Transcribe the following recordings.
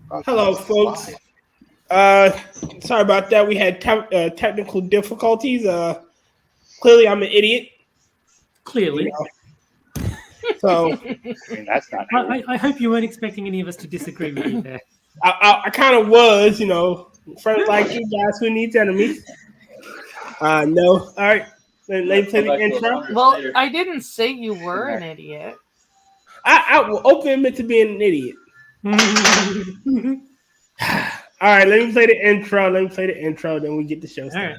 Hello, folks. Sorry about that. We had technical difficulties. Clearly, I'm an idiot. Clearly. So that's not. I hope you weren't expecting any of us to disagree with you there. I kind of was, friends like you guys who needs enemies. No. All right. Let me play the intro. Well, I didn't say you were an idiot. I will open admit to being an idiot. All right, let me play the intro. Then we get the show started.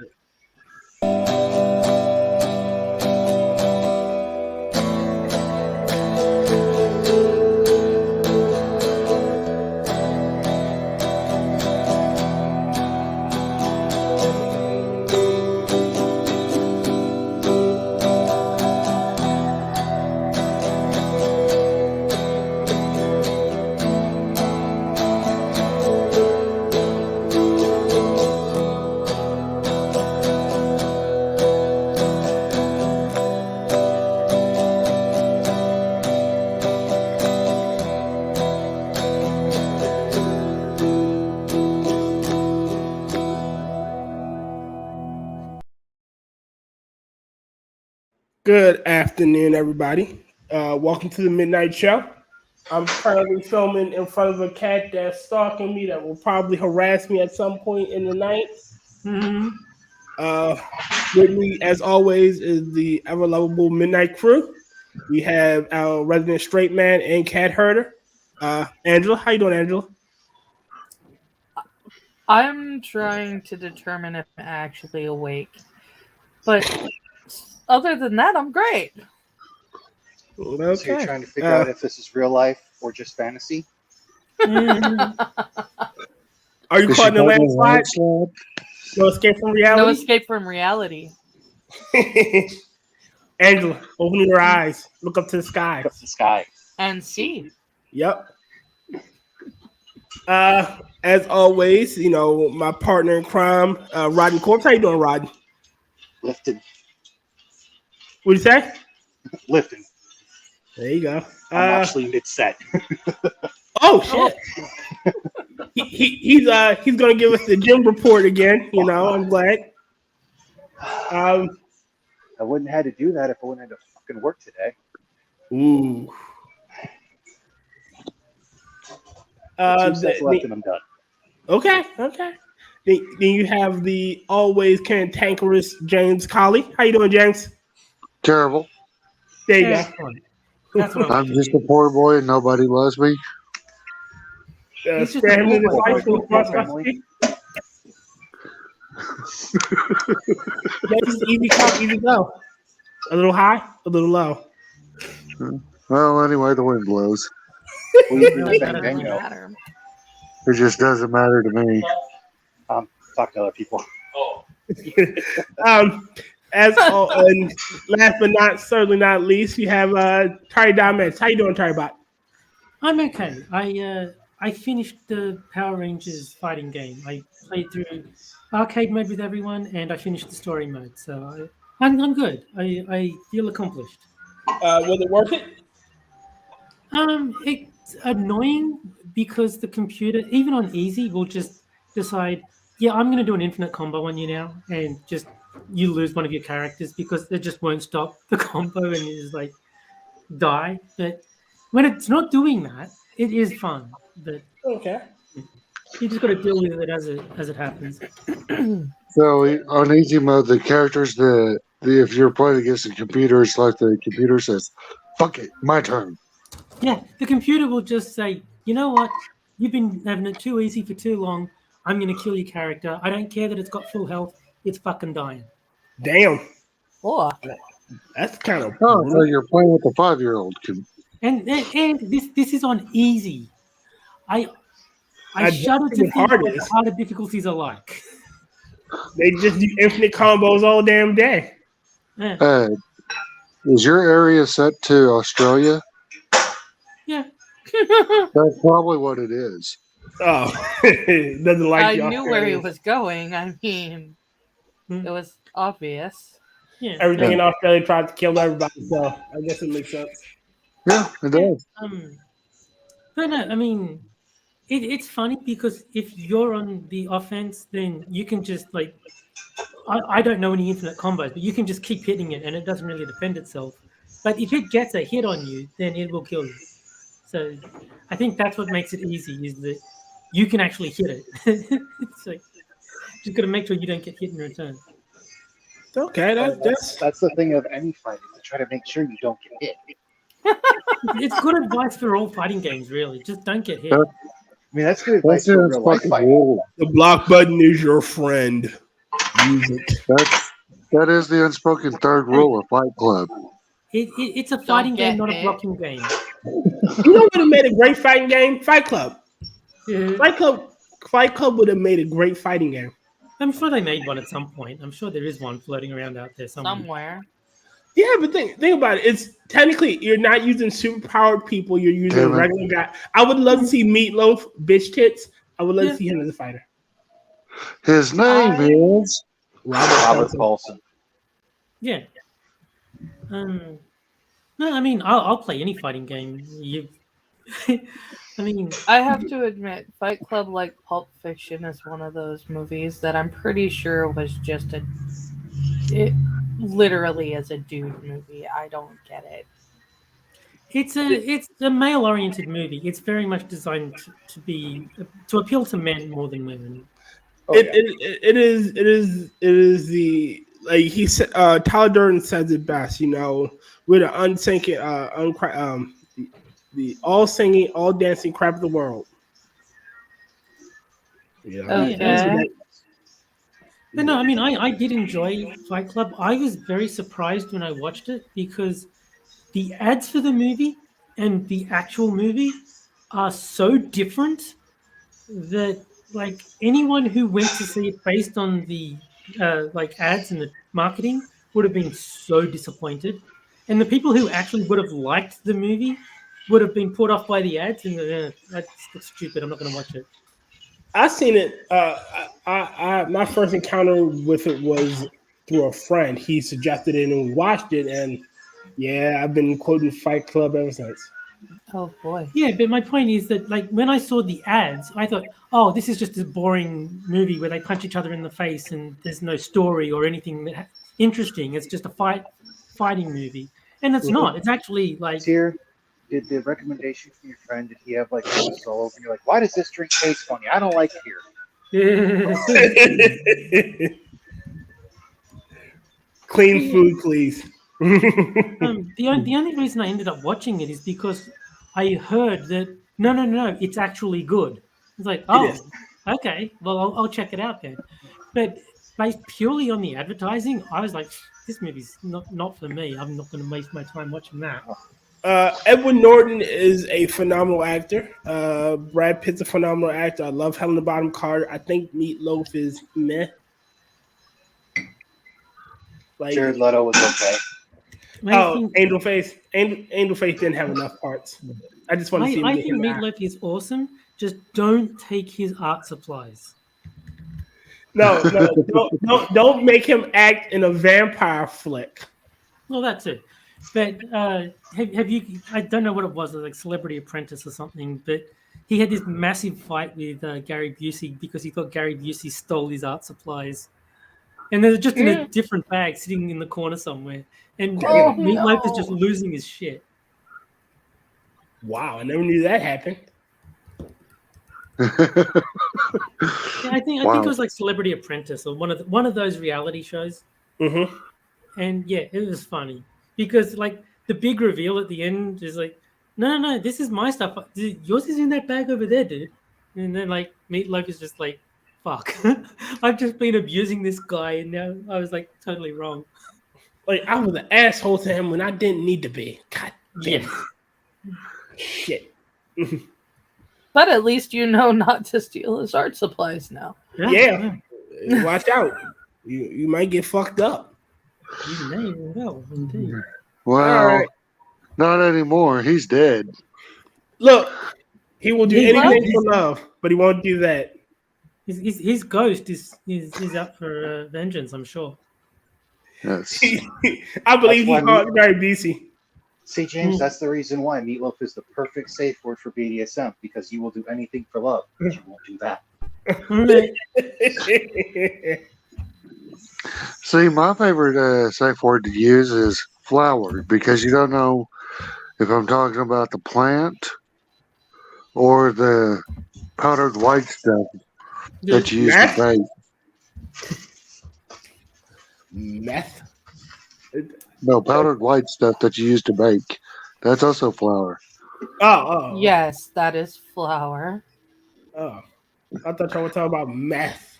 Good afternoon, everybody. Welcome to the Midnight Show. I'm currently filming in front of a cat that's stalking me that will probably harass me at some point in the night. With me, as always, is the ever-lovable Midnight Crew. We have our resident straight man and cat herder, Angela. How you doing, Angela? I'm trying to determine if I'm actually awake. But other than that, I'm great. Okay. So you're trying to figure out if this is real life or just fantasy? Are you caught in the landslide? No escape from reality? No escape from reality. Angela, open your eyes. Look up to the sky. Look up to the sky. And see. Yep. As always, my partner in crime, Rotncorpse. How you doing, Rod? Lifting. What'd you say? Lifting. There you go. I'm actually mid-set. Oh shit! He's gonna give us the gym report again. I'm glad. I wouldn't have had to do that if I wouldn't have had to fucking work today. Ooh. 2 sets left and I'm done. Okay. Then you have the always cantankerous James Colley. How you doing, James? Terrible. There you go. That's what I'm just a poor boy and nobody loves me. He's just easy come, easy go. A little high, a little low. Well, anyway, the wind blows. Matter. It just doesn't matter to me. Talk to other people. And last but certainly not least, you have Terry Diamantis. How you doing, Terry Bot? I'm okay. I finished the Power Rangers fighting game. I played through arcade mode with everyone, and I finished the story mode. So I'm good. I feel accomplished. Was it worth it? It's annoying because the computer, even on easy, will just decide, yeah, I'm going to do an infinite combo on you now, and just you lose one of your characters because it just won't stop the combo and you just like die. But when it's not doing that, it is fun. But okay, you just got to deal with it as it happens. So on easy mode, the characters if you're playing against a computer, it's like the computer says, "Fuck it, my turn." Yeah, the computer will just say, you know what? You've been having it too easy for too long. I'm going to kill your character. I don't care that it's got full health. It's fucking dying. Damn. Oh. That's kind of cool. So you're playing with a 5-year-old. And this is on easy. I shudder to think what the harder difficulties are like. They just do infinite combos all damn day. Yeah. Is your area set to Australia? Yeah. That's probably what it is. Oh, doesn't like. I knew where he was going. I mean, it was obvious. Yeah. Everything in Australia tried to kill everybody, so I guess it makes sense. Yeah, it does. But no, I mean, It's funny because if you're on the offense, then you can just like I don't know any infinite combos, but you can just keep hitting it and it doesn't really defend itself. But if it gets a hit on you, then it will kill you. So I think that's what makes it easy is that you can actually hit it. It's like just got to make sure you don't get hit in return. Okay, That's the thing of any fight is to try to make sure you don't get hit. It's good advice for all fighting games, really. Just don't get hit. I mean, that's good advice That's for his real life fucking fighting. rule. the block button is your friend. Use it. That is the unspoken third rule of Fight Club. It's a fighting get game, not a hit. blocking game. You know what would have made a great fighting game? Fight Club. Yeah. Fight Club would have made a great fighting game. I'm sure they made one at some point. I'm sure there is one floating around out there somewhere. Somewhere. Yeah, but think about it. It's technically you're not using superpowered people. You're using Damn it. regular guy. I would love to see Meatloaf, bitch tits. I would love to see him as a fighter. His name is Robert Paulson. Yeah. No, I mean I'll play any fighting game. I mean, I have to admit, Fight Club, like Pulp Fiction, is one of those movies that I'm pretty sure was just it literally is a dude movie. I don't get it. it's a male-oriented movie. It's very much designed to appeal to men more than women. It is the like he said. Tyler Durden says it best. You know, with an unsinking, the all singing, all dancing crap of the world. Yeah. Okay. But no, I mean, I did enjoy Fight Club. I was very surprised when I watched it because the ads for the movie and the actual movie are so different that like anyone who went to see it based on the like ads and the marketing would have been so disappointed, and the people who actually would have liked the movie would have been put off by the ads and that's stupid. I'm not going to watch it. I seen it. My first encounter with it was through a friend. He suggested it and we watched it, and yeah, I've been quoting Fight Club ever since. Oh boy. Yeah, but my point is that like when I saw the ads, I thought, oh, this is just a boring movie where they punch each other in the face and there's no story or anything interesting. It's just a fighting movie, and it's not. It's actually like. Here, did the recommendation from your friend, did he have like a soul and you're like, why does this drink taste funny? I don't like it here. Clean food, please. The only reason I ended up watching it is because I heard that no, it's actually good. It's like, oh, okay, well I'll check it out then. But based purely on the advertising, I was like, this movie's not for me. I'm not going to waste my time watching that. Edward Norton is a phenomenal actor. Brad Pitt's a phenomenal actor. I love Helena Bonham Carter. I think Meatloaf is meh. Like, Jared Leto was okay. Angel Face. Angel Face didn't have enough parts. I just want to see him. I think Meatloaf is awesome. Just don't take his art supplies. No, don't make him act in a vampire flick. Well, that's it. But have you? I don't know what it was, like Celebrity Apprentice or something. But he had this massive fight with Gary Busey because he thought Gary Busey stole his art supplies, and they're just in a different bag, sitting in the corner somewhere. And Meatloaf is just losing his shit. Wow, I never knew that happened. Yeah, I think it was like Celebrity Apprentice or one of those reality shows. Mm-hmm. And yeah, it was funny because like the big reveal at the end is like, no, this is my stuff. Yours is in that bag over there, dude. And then like Meatloaf is just like, fuck, I've just been abusing this guy, and now I was like totally wrong. Like I was an asshole to him when I didn't need to be. God damn. Yeah. Shit. But at least you know not to steal his art supplies now. Yeah. Watch out. You might get fucked up. You may well, indeed. Well, not anymore. He's dead. Look, he will do anything for love, but he won't do that. His ghost is up for vengeance, I'm sure. Yes. I believe he caught Gary Busey. See, James, that's the reason why meatloaf is the perfect safe word for BDSM, because you will do anything for love, but you won't do that. See, my favorite safe word to use is flower, because you don't know if I'm talking about the plant or the powdered white stuff that you use to bake. Meth? No, powdered white stuff that you use to bake. That's also flour. Oh. Yes, that is flour. Oh. I thought y'all were talking about meth.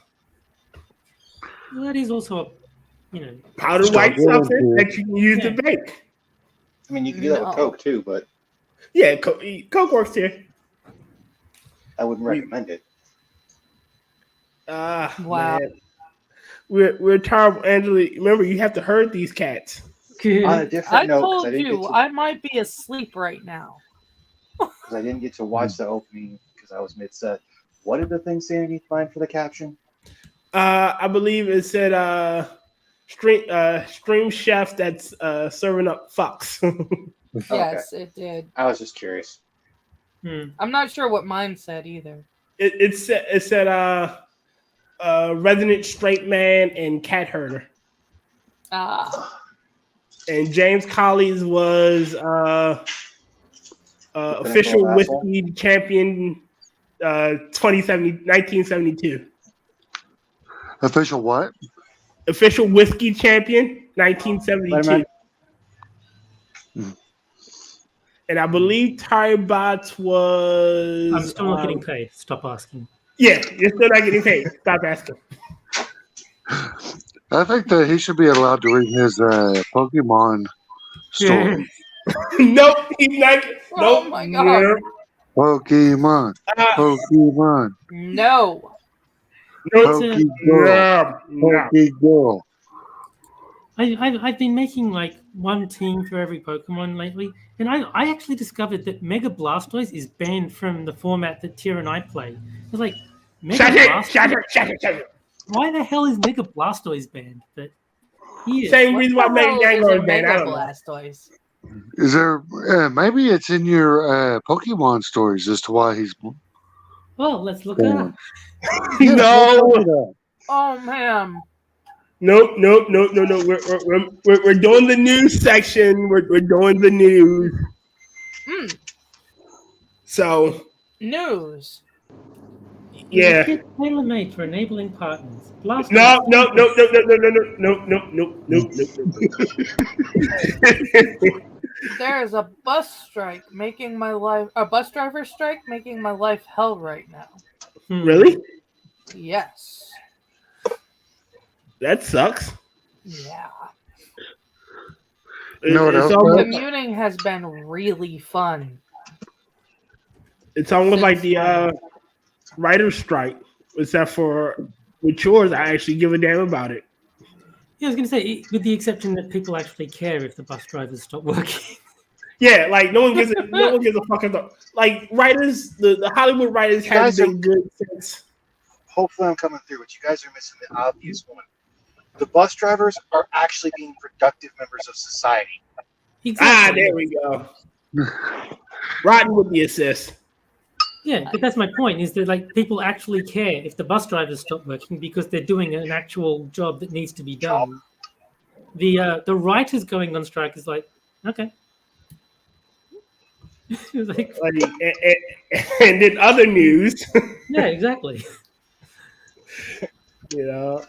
Well, that is also, Powdered white substance that you can use to bake. I mean, you can do that with Coke too, but yeah, Coke works here. I wouldn't recommend it. Wow. Man. We're terrible, Angela. Remember, you have to herd these cats. On a different I note, told you I might be asleep right now. Because I didn't get to watch the opening because I was mid-set. What did the thing say underneath mine for the caption? I believe it said stream chef that's serving up fucks. Yes, it did. I was just curious. I'm not sure what mine said either. It said resident straight man and cat herder. And James Colley's was official whiskey champion 1972. Official what? Official whiskey champion 1972. And I believe Ty Bots was... I'm still not getting paid. Stop asking. Yeah, you're still not getting paid. Stop asking. I think that he should be allowed to read his Pokemon story. Nope, he's not. Oh Nope. my god. Pokemon. Pokemon. No. Pokegirl. I've been making like one team for every Pokemon lately, and I actually discovered that Mega Blastoise is banned from the format that Tira and I play. I was like, Shut it. Why the hell is Mega Blastoise banned? But same reason why Mega Gengar is banned. Mega Blastoise. Is there maybe it's in your Pokemon stories as to why he's? Well, let's look it up. No. Oh man. Nope. We're doing the news section. We're doing the news. So news. Yeah. Tailor-made for enabling partners. No. There's a bus strike making my life. A bus driver strike making my life hell right now. Really? Yes. That sucks. Yeah. Commuting has been really fun. It's almost like the writer's strike, except for with yours, I actually give a damn about it. Yeah, I was going to say, with the exception that people actually care if the bus drivers stop working. Yeah, like no one gives a fuck about. Like writers, the Hollywood writers have been good since. Hopefully, I'm coming through, but you guys are missing the obvious one. The bus drivers are actually being productive members of society. Exactly. There we go. Rotten with the assist. Yeah, but that's my point, is that like people actually care if the bus drivers stop working because they're doing an actual job that needs to be done. The writers going on strike is like, okay. and then other news. Yeah, exactly. You know,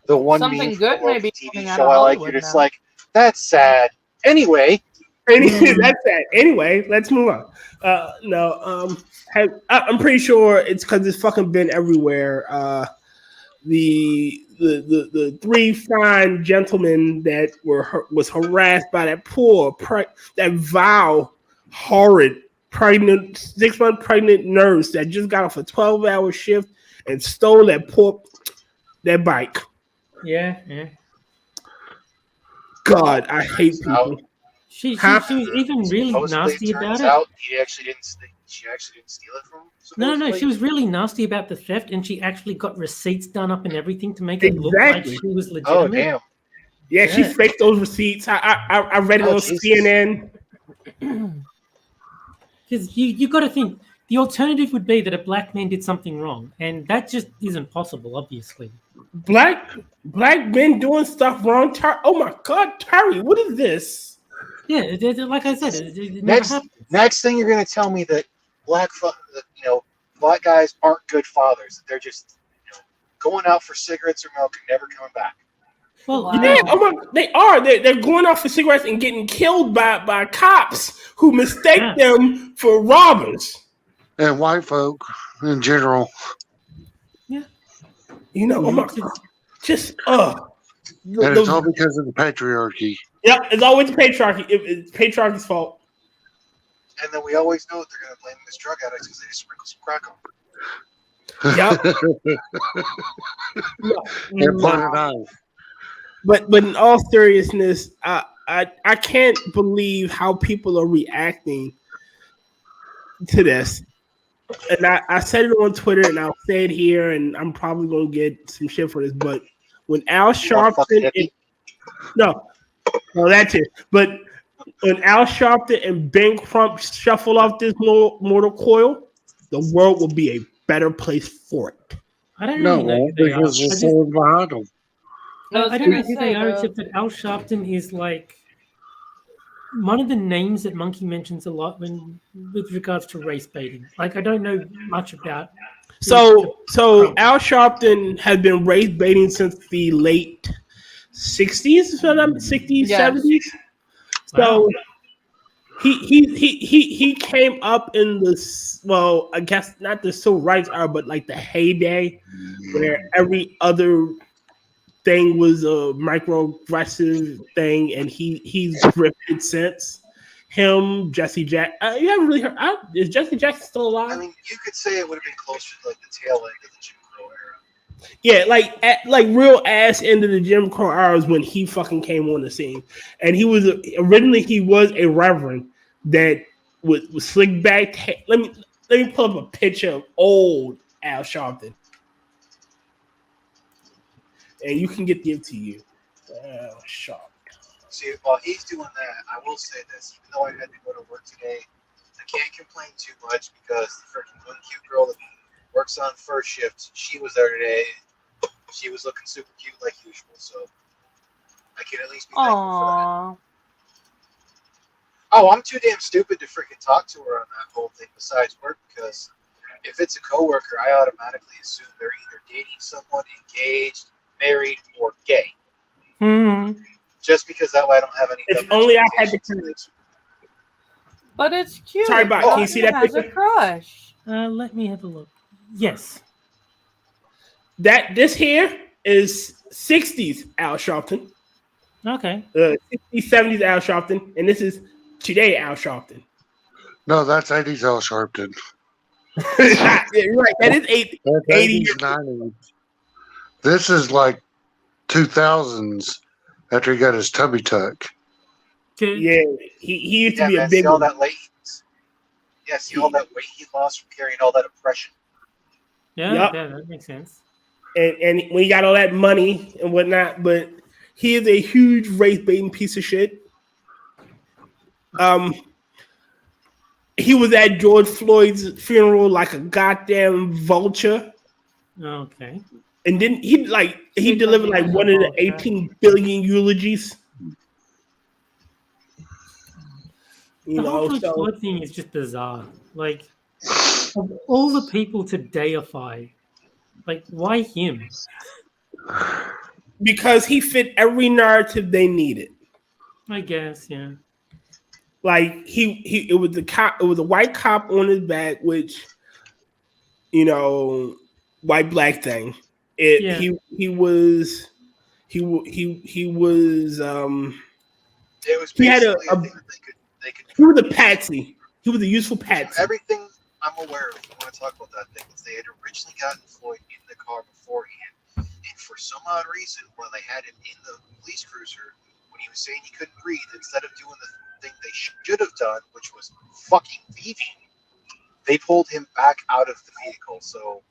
the one something good may be TV show I like. You're just like, that's sad. Anyway, that's sad. Anyway, let's move on. I'm pretty sure it's because it's fucking been everywhere. The three fine gentlemen that was harassed by that poor that vile, horrid, 6-month pregnant nurse that just got off a 12-hour shift and stole that bike. Yeah. God, I hate people. She was even really nasty about it. She actually didn't steal it from him? No, she was really nasty about the theft, and she actually got receipts done up and everything to make it look like she was legitimate. Oh, damn. Yeah, she faked those receipts. I read it on CNN. Because you got to think the alternative would be that a black man did something wrong, and that just isn't possible, obviously. Black men doing stuff wrong. Oh my God, Terry, what is this? Yeah, like I said, it never happens. Next thing you're going to tell me that black guys aren't good fathers. That they're just going out for cigarettes or milk and never coming back. Well, Wow. Yeah, they are. They're going out for cigarettes and getting killed by cops who mistake them for robbers. And white folk in general. yeah. Oh my God. Just And it's all because of the patriarchy. Yep, it's always the patriarchy. It's patriarchy's fault. And then we always know that they're going to blame this drug addicts because they just sprinkle some crack on them. Yep. And put it on. But in all seriousness, I can't believe how people are reacting to this. And I said it on Twitter, and I'll say it here, and I'm probably gonna get some shit for this. But when Al Sharpton, no, that's it. But when Al Sharpton and Ben Crump shuffle off this mortal coil, the world will be a better place for it. I don't really know who they are. Because there's someone behind them. I don't know who they are, except that Al Sharpton is like one of the names that Monkey mentions a lot with regards to race baiting. Like, I don't know much about. So Al Sharpton has been race baiting since the late 60s, 60s, Yes. 70s. So he came up in the, well, I guess not the civil rights era, but like the heyday where every other thing was a microaggressive thing, and he's drifted since. Him, Jesse Jack. You haven't really heard. Is Jesse Jackson still alive? I mean, you could say it would have been closer to like the tail end of the Jim Crow era. Yeah, like real ass into the Jim Crow era is when he fucking came on the scene, and he was originally a reverend that was slick back. Let me pull up a picture of old Al Sharpton. And you can get the MTU. Sharp. See, while he's doing that, I will say this. Even though I had to go to work today, I can't complain too much because the freaking one cute girl that works on first shift, she was there today. She was looking super cute like usual, so I can at least be thankful for that. Oh, I'm too damn stupid to freaking talk to her on that whole thing besides work because if it's a coworker, I automatically assume they're either dating someone, engaged, married, or gay. Mm-hmm. Just because that way I don't have any. If only I had the. But it's cute. Sorry, Bob. Can you see that has picture? a crush. Let me have a look. Yes. This here is 60s Al Sharpton. Okay. 60s, 70s Al Sharpton, and this is today Al Sharpton. No, that's 80s Al Sharpton. Yeah, you're right. That is 80. That's 80s, 90s. This is like 2000s after he got his tummy tuck. Yeah, he used to be a man, big see all one. that weight. Yeah, see all that weight he lost from carrying all that oppression. Yeah, Yep. yeah, that makes sense. And when he got all that money and whatnot, but he is a huge race baiting piece of shit. He was at George Floyd's funeral like a goddamn vulture. Okay. And then he delivered like one of the 18 billion eulogies. The whole George Floyd thing is just bizarre. Like, of all the people to deify, like, why him? Because he fit every narrative they needed. I guess, yeah. Like it was the cop. It was a white cop on his back, which, white black thing. He was. It was. He had he was a patsy. He was a useful patsy. Everything I'm aware of, if you want to talk about that thing, is they had originally gotten Floyd in the car beforehand, and for some odd reason, when they had him in the police cruiser, when he was saying he couldn't breathe, instead of doing the thing they should have done, which was fucking thieving, they pulled him back out of the vehicle. So,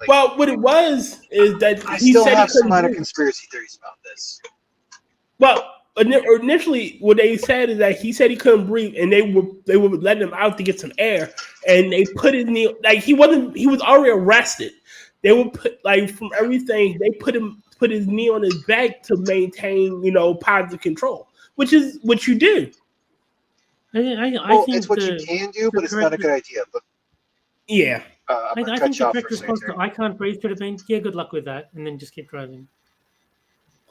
well, what it was is that I he still said have he couldn't some minor breathe. conspiracy theories about this. Well, initially what they said is that he said he couldn't breathe, and they were letting him out to get some air, and they put his knee like he was already arrested. They would put from everything they put his knee on his back to maintain positive control, which is what you do. I think it's what you can do, but it's not a good idea. But yeah, I think the correct response to "I can't breathe" should have been, "Yeah, good luck with that," and then just keep driving.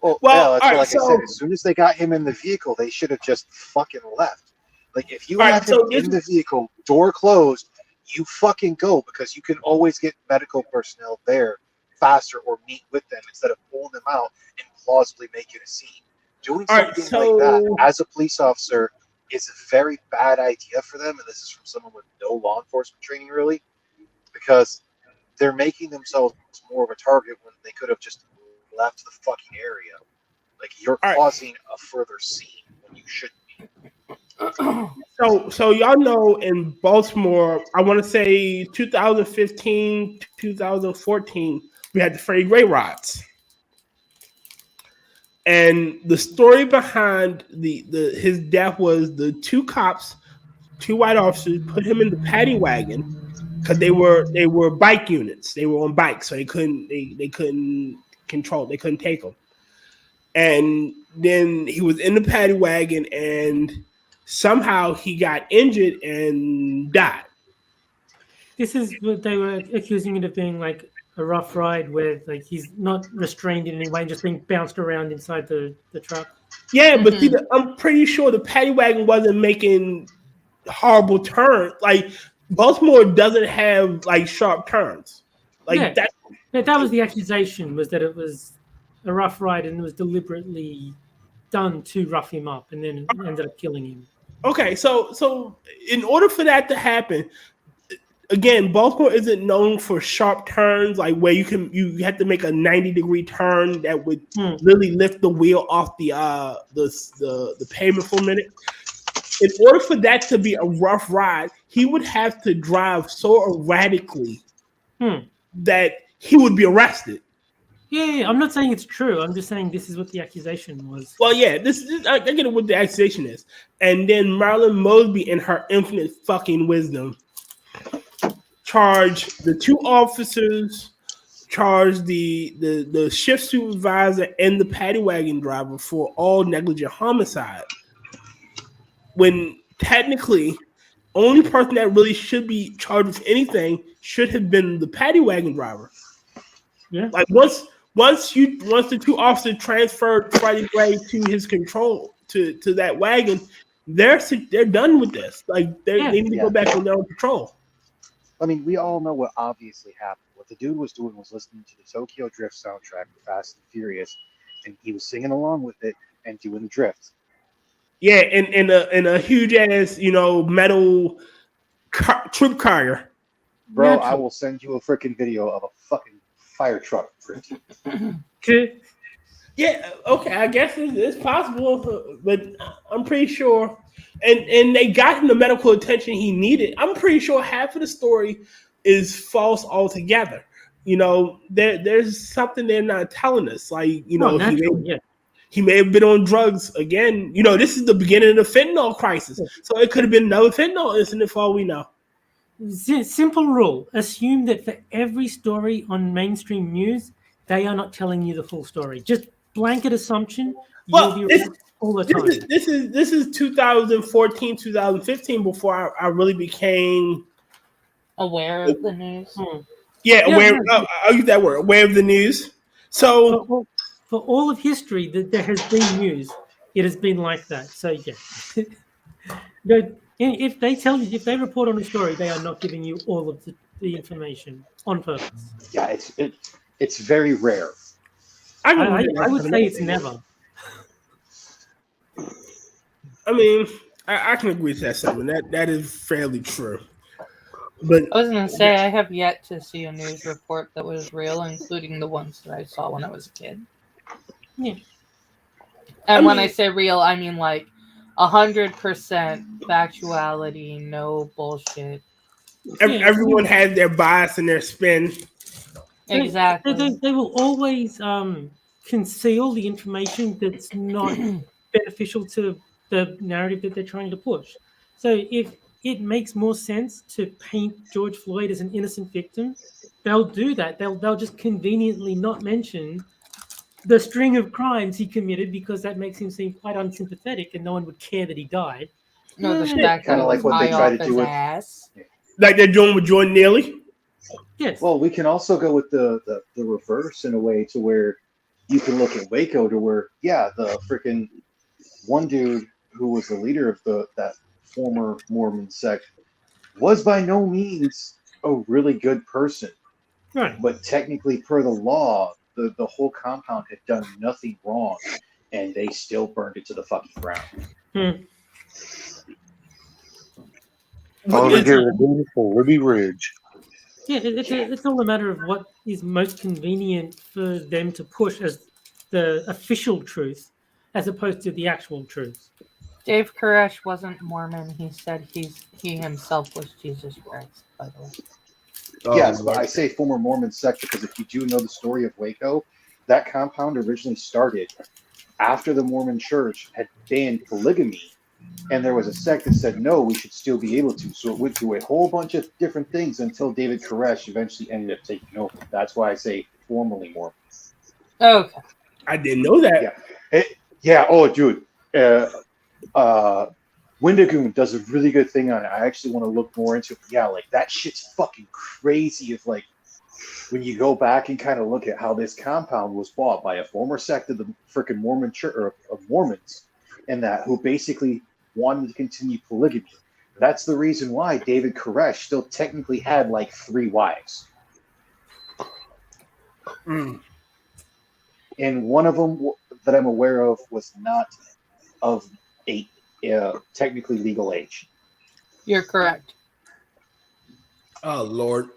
Well, that's like I said. As soon as they got him in the vehicle, they should have just fucking left. Like, if you have him in the vehicle, door closed, you fucking go, because you can always get medical personnel there faster or meet with them instead of pulling them out and plausibly making a scene. Doing something like that as a police officer is a very bad idea for them, and this is from someone with no law enforcement training, really, because they're making themselves more of a target when they could have just left the fucking area. Like, you're causing a further scene when you shouldn't be. So y'all know in Baltimore, I want to say 2015, 2014, we had the Freddie Gray riots. And the story behind his death was the two cops, two white officers, put him in the paddy wagon because they were bike units. They were on bikes, so they couldn't control. They couldn't take him. And then he was in the paddy wagon, and somehow he got injured and died. This is what they were accusing it of being, like a rough ride where like he's not restrained in any way, just being bounced around inside the truck. Yeah, but see, I'm pretty sure the paddy wagon wasn't making horrible turns. Like, Baltimore doesn't have like sharp turns. Like that was the accusation, was that it was a rough ride and it was deliberately done to rough him up, and then it ended up killing him. Okay, so in order for that to happen, again, Baltimore isn't known for sharp turns, like where you have to make a 90-degree turn that would really lift the wheel off the pavement for a minute. In order for that to be a rough ride, he would have to drive so erratically that he would be arrested. Yeah, I'm not saying it's true. I'm just saying this is what the accusation was. Well, yeah, I get what the accusation is. And then Marilyn Mosby, in her infinite fucking wisdom, charged the two officers, charged the shift supervisor and the paddy wagon driver for all negligent homicide. When technically, only person that really should be charged with anything should have been the paddy wagon driver. Yeah. Like once the two officers transferred Freddie Gray to his control to that wagon, they're done with this. Like they need to go back on their own patrol. I mean, we all know what obviously happened. What the dude was doing was listening to the Tokyo Drift soundtrack for Fast and Furious, and he was singing along with it and doing the drift. Yeah, in a huge ass, metal troop carrier. Bro, I will send you a freaking video of a fucking fire truck drift. Yeah, okay, I guess it's possible, but I'm pretty sure. And they got him the medical attention he needed. I'm pretty sure half of the story is false altogether. There's something they're not telling us. Like, he may have been on drugs again. This is the beginning of the fentanyl crisis. So it could have been another fentanyl incident for all we know. Simple rule. Assume that for every story on mainstream news, they are not telling you the full story. Just blanket assumption. You'll be right all the time. This is 2014, 2015 before I really became aware of the news. Yeah, aware. I'll use that word. Aware of the news. So for all of history that there has been news, it has been like that. So yeah, if they report on a story, they are not giving you all of the information on purpose. Yeah, it's very rare. I would say it's never. I mean, I can agree to that statement. That is fairly true. But I was going to say, I have yet to see a news report that was real, including the ones that I saw when I was a kid. Yeah. And when I say real, I mean like 100% factuality, no bullshit. Everyone has their bias and their spin. Exactly. They will always conceal the information that's not beneficial to the narrative that they're trying to push. So if it makes more sense to paint George Floyd as an innocent victim, they'll do that. They'll just conveniently not mention the string of crimes he committed because that makes him seem quite unsympathetic and no one would care that he died. No, the Yeah, fact Kinda that like was what they high try off to his do with- ass. Like they're doing with Jordan Neely. Yes. Well, we can also go with the reverse in a way to where you can look at Waco to where, yeah, the freaking one dude who was the leader of that former Mormon sect was by no means a really good person. Right. But technically, per the law, the whole compound had done nothing wrong, and they still burned it to the fucking ground. All they did was beautiful Ruby Ridge. Yeah, it's all a matter of what is most convenient for them to push as the official truth, as opposed to the actual truth. Dave Koresh wasn't Mormon. He said he himself was Jesus Christ, by the way. Yes, but I say former Mormon sect because if you do know the story of Waco, that compound originally started after the Mormon church had banned polygamy, and there was a sect that said, no, we should still be able to. So it went through a whole bunch of different things until David Koresh eventually ended up taking over. That's why I say formerly Mormon. Okay. I didn't know that. Yeah. Oh, dude. Wendigoon does a really good thing on it. I actually want to look more into it. Yeah, like that shit's fucking crazy. If like when you go back and kind of look at how this compound was bought by a former sect of the freaking Mormon church or of Mormons, and that who basically wanted to continue polygamy. That's the reason why David Koresh still technically had like 3 wives. And one of them that I'm aware of was not of a technically legal age. You're correct. Oh Lord.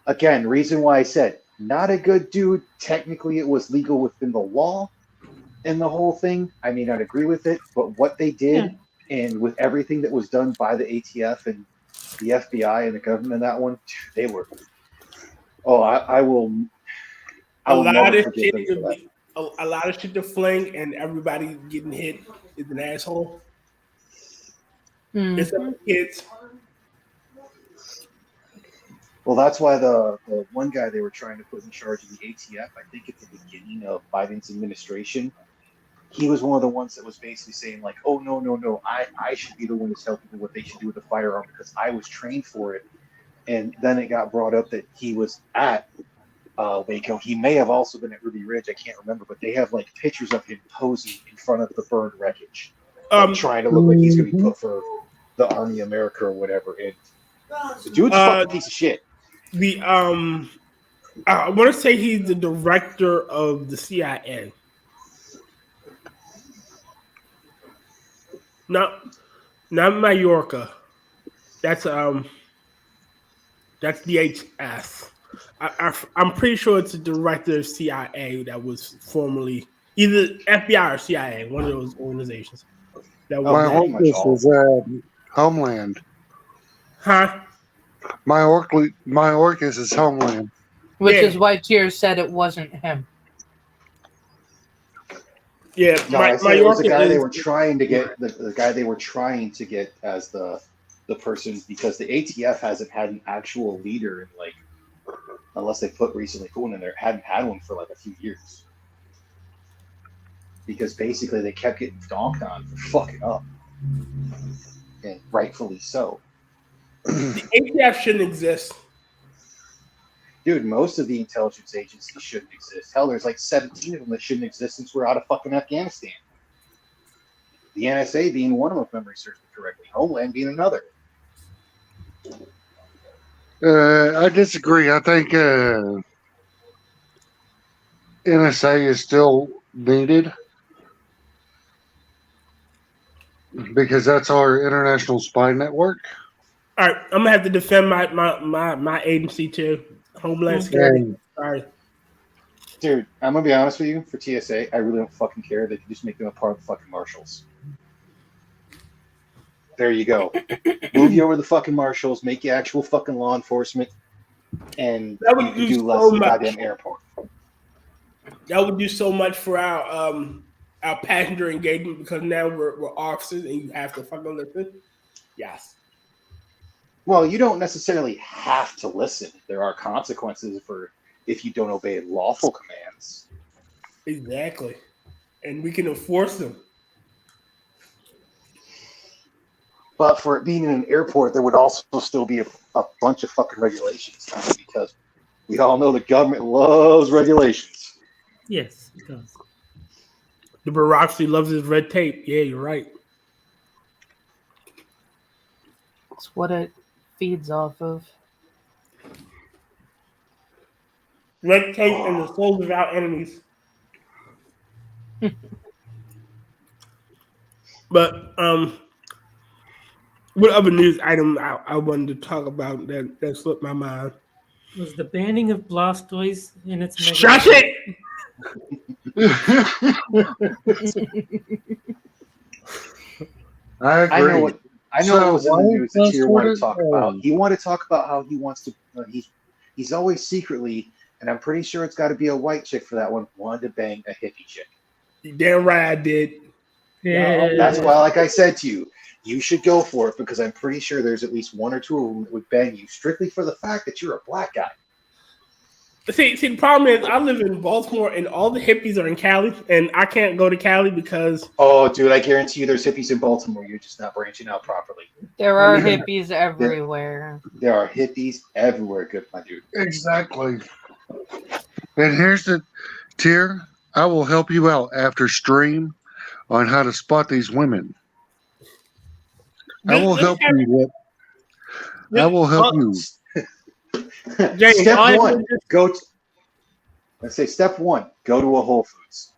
Again, reason why I said not a good dude. Technically, it was legal within the law and the whole thing. I may not agree with it, but what they did and with everything that was done by the ATF and the FBI and the government, that one, they were. Oh, I will never forgive them for that. A lot of shit to fling, and everybody getting hit is an asshole. It's up to kids. Well, that's why the one guy they were trying to put in charge of the ATF, I think at the beginning of Biden's administration, he was one of the ones that was basically saying like, oh, no, I should be the one to tell people what they should do with a firearm because I was trained for it. And then it got brought up that he was at Waco. He may have also been at Ruby Ridge. I can't remember, but they have like pictures of him posing in front of the burned wreckage, trying to look like he's going to be put for the Army of America or whatever. And the dude's a fucking piece of shit. I want to say he's the director of the CIA. Not Mallorca. That's DHS. I'm pretty sure it's the director of CIA that was formerly either FBI or CIA, one of those organizations. That was my is Homeland. Huh? My Orcus is Homeland. Which is why Cheers said it wasn't him. Yeah, no, I said it was the guy they were trying to get. The guy they were trying to get as the person because the ATF hasn't had an actual leader in like, unless they recently put one in there, hadn't had one for like a few years. Because basically they kept getting donked on for fucking up, and rightfully so. The ATF shouldn't exist. Dude, most of the intelligence agencies shouldn't exist. Hell, there's like 17 of them that shouldn't exist since we're out of fucking Afghanistan. The NSA being one of them, if memory serves me correctly. Homeland being another. I disagree. I think NSA is still needed because that's our international spy network. All right, I'm gonna have to defend my agency too. Homeland Security. Sorry. Dude, I'm gonna be honest with you. For TSA, I really don't fucking care. They can just make them a part of the fucking marshals. There you go. Move you over the fucking marshals. Make you actual fucking law enforcement, and you can do less in the goddamn airport. That would do so much for our our passenger engagement because now we're officers and you have to fucking listen. Yes. Well, you don't necessarily have to listen. There are consequences for if you don't obey lawful commands. Exactly. And we can enforce them. But for it being in an airport, there would also still be a bunch of fucking regulations because we all know the government loves regulations. Yes, it does. The bureaucracy loves his red tape. Yeah, you're right. It's what it feeds off of. Red tape and the souls of our enemies. But what other news item I wanted to talk about that slipped my mind? Was the banning of Blastoise in its mega... Shut it! I agree. I know what was in the news that Tier wanted to talk about. about. He wanted to talk about how he wants to. He's always secretly, and I'm pretty sure it's got to be a white chick for that one. Wanted to bang a hippie chick. You damn right I did. Yeah. That's why, like I said to you, you should go for it because I'm pretty sure there's at least one or two of them that would bang you strictly for the fact that you're a black guy. See, the problem is I live in Baltimore and all the hippies are in Cali, and I can't go to Cali because... Oh, dude, I guarantee you there's hippies in Baltimore. You're just not branching out properly. There are hippies everywhere. There are hippies everywhere, good my dude. Exactly. And here's the Tier. I will help you out after stream on how to spot these women. I will help you with. I will help you. James, Step one, let's say step one, go to a Whole Foods.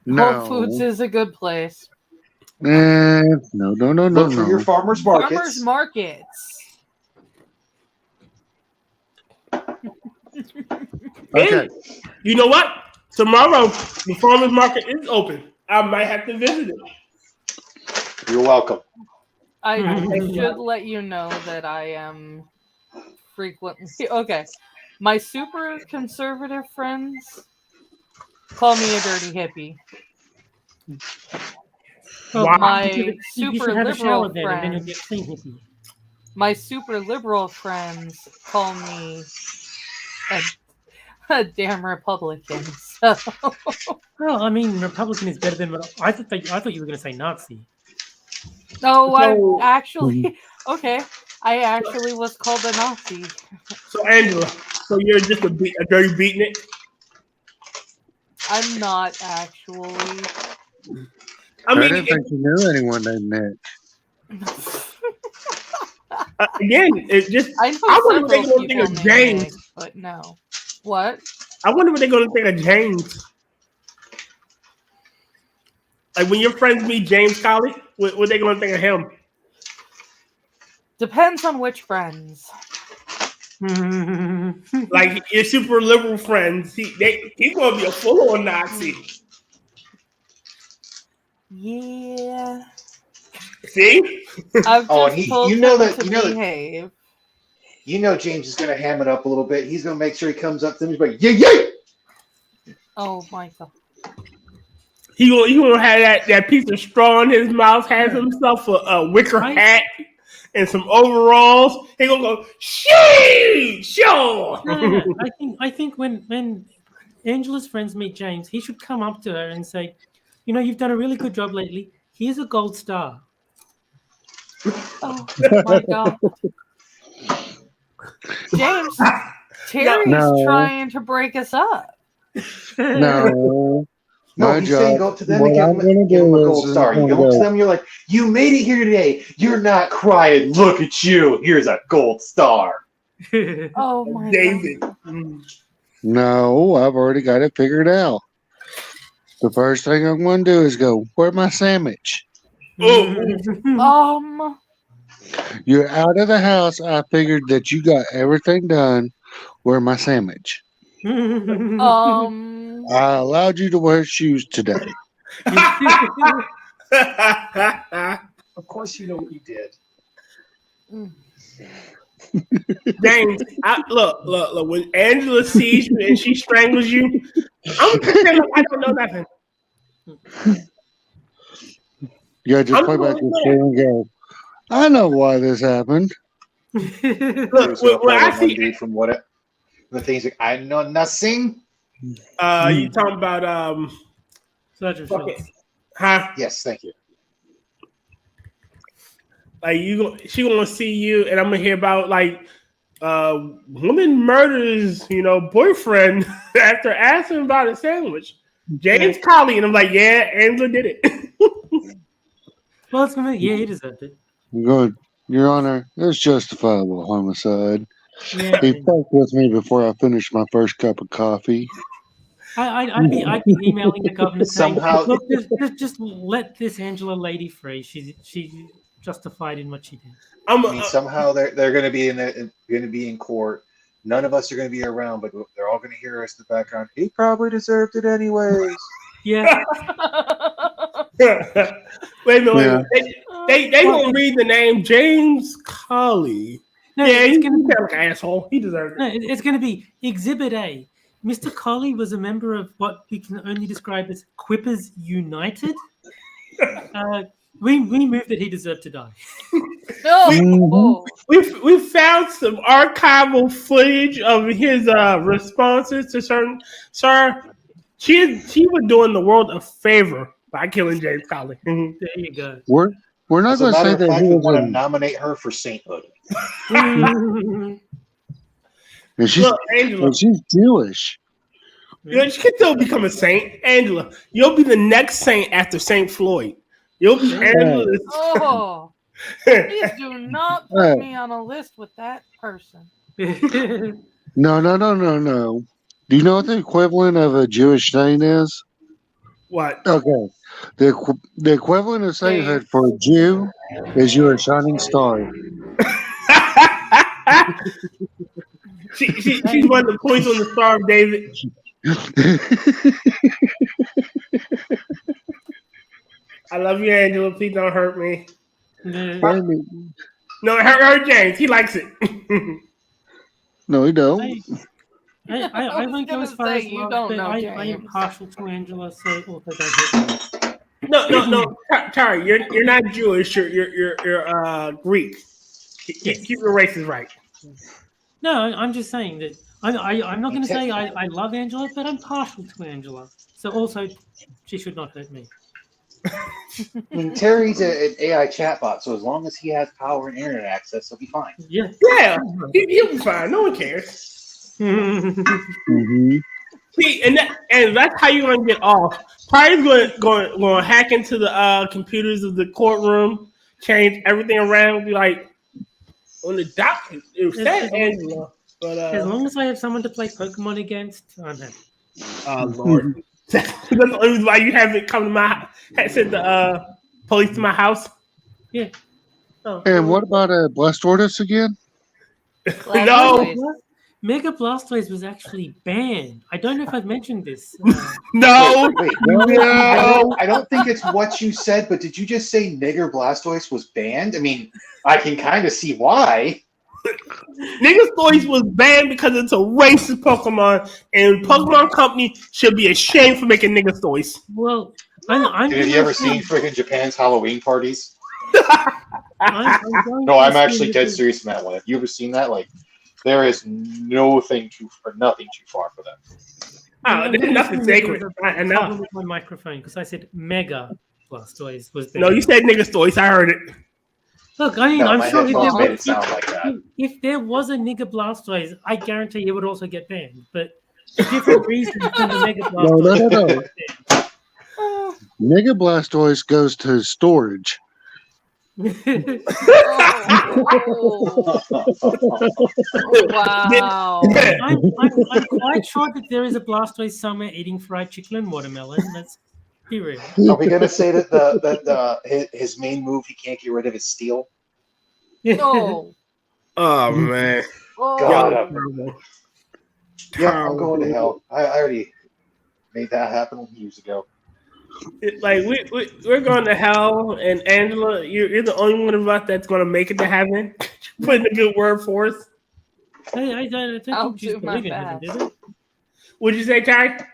No. Whole Foods is a good place. No. Look for your farmers markets. Farmers markets. Okay. You know what? Tomorrow, the farmer's market is open. I might have to visit it. You're welcome. I should let you know that I am frequently... Okay. My super conservative friends call me a dirty hippie. Wow. My You super should have a shower liberal then, and then you'll friends... get clean hippie. My super liberal friends call me a damn Republican. So. Well, I mean, Republican is better than... I thought you were going to say Nazi. No, So- I actually... Okay, I actually was called a Nazi. So, Angela, so you're just a dirty beatnik? I'm not actually. I I mean, didn't think you knew anyone named Nick. again, it just... I know I wonder what they're several going to people think of named James. Nick, but no. What? I wonder what they're going to think of James. Like, when your friends meet James Colley, what they going to think of him? Depends on which friends. Like, your super liberal friends, he's going to be a full-on Nazi. Yeah. See? I've Oh, just and told you know him that- to you know that- behave. You know James is going to ham it up a little bit. He's going to make sure he comes up to him. He's like, yeah. Oh my god. He gonna have that piece of straw in his mouth, have himself a wicker hat and some overalls. He gonna go, sure. No. I think when Angela's friends meet James, he should come up to her and say, "You know, you've done a really good job lately. Here's a gold star." Oh my god. James, Terry's No. trying to break us up. No. No, My he's job. saying go up to them What and I'm gonna give them a do gold is star. You I'm go gonna up to go- them, you're like, you made it here today. You're not crying. Look at you. Here's a gold star. Oh my David. god. No, I've already got it figured out. The first thing I'm going to do is go, where's my sandwich? You're out of the house. I figured that you got everything done. Where's my sandwich? I allowed you to wear shoes today. Of course you know what you did. James, look. When Angela sees you and she strangles you, I'm pretending like I don't know nothing. Yeah, just play back this thing and go. I know why this happened. Look, Well, I one see. dude from what the things like, I know nothing. You talking about Sergeant fuck it. Phillips. Huh? Yes, thank you. Like she gonna see you, and I'm gonna hear about like woman murders, boyfriend after asking about a sandwich. James Colley, and I'm like, yeah, Angela did it. Well, it's gonna be, yeah, he deserved it. Good, Your Honor. It's justifiable homicide. Yeah, He fucked with me before I finished my first cup of coffee. I'd be emailing the governor saying, Somehow- look, just let this Angela lady free. She's justified in what she did. I mean, somehow they're going to be in court. None of us are going to be around, but they're all going to hear us in the background. He probably deserved it anyways. Yeah. Wait a minute. They gonna read the name James Colley. No, Yeah, it's he's gonna be, like an asshole. He deserved it. no, it's going to be Exhibit A. Mr. Colley was a member of what we can only describe as Quippers United. We moved that he deserved to die. No. We found some archival footage of his responses to certain. Sir, she was doing the world a favor by killing James Colley. There you go. We're not As a going to say matter of that fact, he we was want to a, nominate her for sainthood. and she's, Look, Angela, and she's Jewish. she can still become a saint. Angela, you'll be the next saint after Saint Floyd. You'll be Angela. Oh, please do not put me on a list with that person. No. Do you know what the equivalent of a Jewish saint is? What? Okay. The equivalent of sainthood for a Jew is you're a shining star. She's one of the points on the Star of David. I love you, Angela. Please don't hurt me. No, hurt James. He likes it. No, he don't. I won't go as far as you love, don't but know, I am James. partial to Angela, so also don't hit me. No. Tari, you're not Jewish. You're Greek. Keep your races right. No, I'm just saying that I'm not going to say I love Angela, but I'm partial to Angela. So also, she should not hurt me. I mean, Terry's an AI chatbot, so as long as he has power and internet access, he'll be fine. Yeah. Yeah, he'll be fine. No one cares. Mm-hmm. See, and that's how you're gonna get off. Tari's going to hack into the computers of the courtroom, change everything around, be like on the docket. It said Angela, but as long as I have someone to play Pokemon against, I'm happy. Oh Lord. That's the only reason why you haven't come to my sent the police to my house. Yeah. Oh. And what about Blastoise again? No. Mega Blastoise was actually banned. I don't know if I've mentioned this. No. Wait, no. I don't think it's what you said, but did you just say Nigger Blastoise was banned? I mean, I can kind of see why. Niggastoise was banned because it's a racist Pokemon, and Pokemon Company should be ashamed for making Niggastoise. Well, I'm Have you ever seen freaking Japan's Halloween parties? I'm No, I'm actually dead serious in that one. Have you ever seen that? Like, there is nothing too far for them. Oh, there's nothing sacred. I know with my microphone because I said Mega Blastoise was banned. No, you said Niggastoise. I heard it. Look, I mean, No, I'm my sure headphones made it sound like that. if there was a Nigga Blastoise, I guarantee it would also get banned. But for different reasons than the Mega Blastoise. No. Mega Blastoise goes to storage. Wow. I'm quite sure that there is a Blastoise somewhere eating fried chicken and watermelon. Let's be real. Are we gonna say that his main move he can't get rid of is steel? No. Oh man. God. Yeah, I'm going to hell. I already made that happen years ago. Like we're going to hell, and Angela, you're the only one of us that's going to make it to heaven. Putting a good word for us. I don't I'll think Jews do my believe in heaven, best. did they? What'd you say, Ty?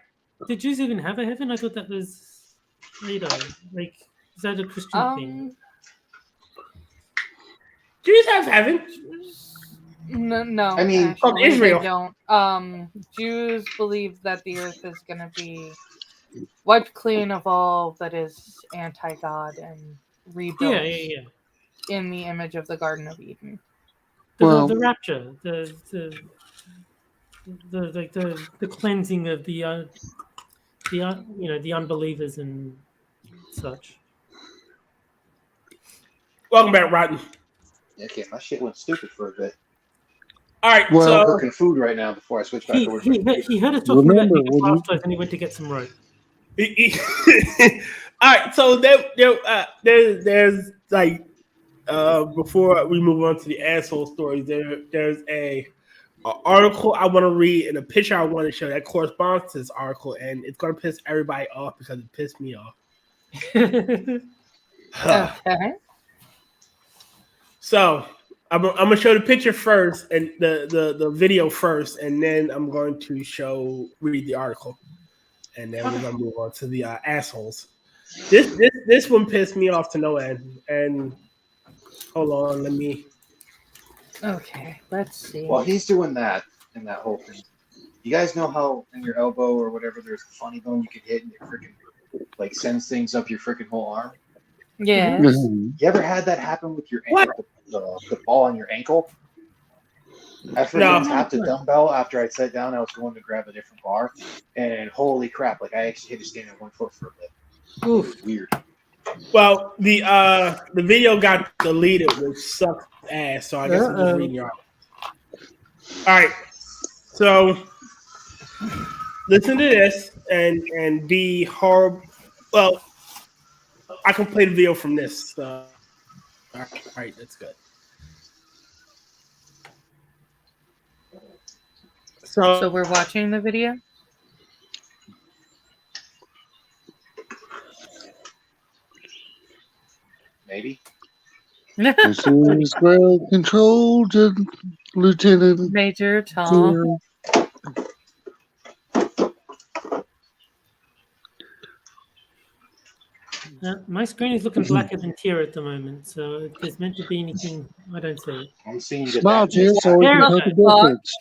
Did Jews even have a heaven? I thought that was. Rita, like, is that a Christian thing? Jews have heaven. No. I mean, actually, from Israel. they don't. Jews believe that the earth is going to be wiped clean of all that is anti-God and rebuilt in the image of the Garden of Eden. The rapture, the cleansing of the the unbelievers and such. Welcome back, Rotten. Okay, my shit went stupid for a bit. All right, Well, so I'm cooking food right now before I switch back over. He heard us talking about Remember, niggas last time, and he went to get some rope. all right, so there's like before we move on to the asshole stories, there's a article I want to read and a picture I want to show that corresponds to this article, and it's gonna piss everybody off because it pissed me off. Okay. So I'm gonna show the picture first and the video first, and then I'm going to read the article, and then we're gonna move on to the assholes. This one pissed me off to no end. And hold on, let me. Okay, let's see. While he's doing that and that whole thing, you guys know how in your elbow or whatever there's a funny bone you could hit and it freaking like sends things up your freaking whole arm? Yes. Mhm. You ever had that happen with your ankle, the ball on your ankle? I freaking No. tapped a dumbbell after I sat down. I was going to grab a different bar, and holy crap! Like I actually had to stand on one foot for a bit. It was weird. Well, the video got deleted, which sucks ass. So I guess I'm just reading your article. All right, so listen to this and be horrible. Well, I can play the video from this. All right, that's good. So we're watching the video? Maybe. This is well controlled, Lieutenant. Major Tom. My screen is looking blacker than Tier at the moment, so if there's meant to be anything, I don't see it. I'm seeing you get Smile, that. Tier, so we can take a difference.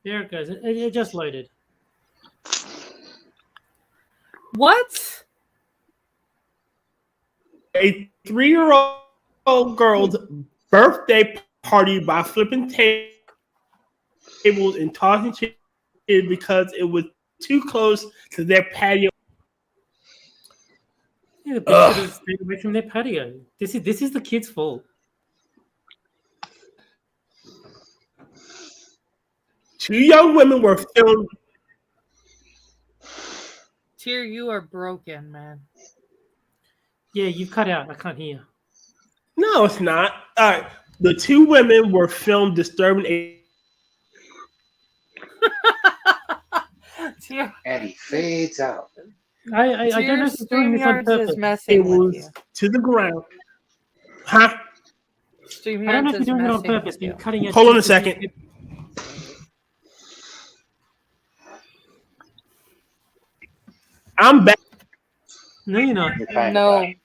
There it goes. It just loaded. What? A 3-year-old girl's birthday party by flipping tables and tossing chairs because it was too close to their patio. Yeah, the bitch should have stayed away from their patio. This is the kid's fault. Two young women were filmed. Tier, you are broken, man. Yeah, you've cut out. I can't hear. No, it's not. All right. The two women were filmed disturbing a. Tier, And he fades out. I don't know if he's doing this on StreamYards purpose. is messing with you. To the ground. Huh? StreamYards I don't know if is you're doing it on messing purpose, with but you. you're cutting out. Hold on a second. I'm back. No, you're not. You're kind No. of right.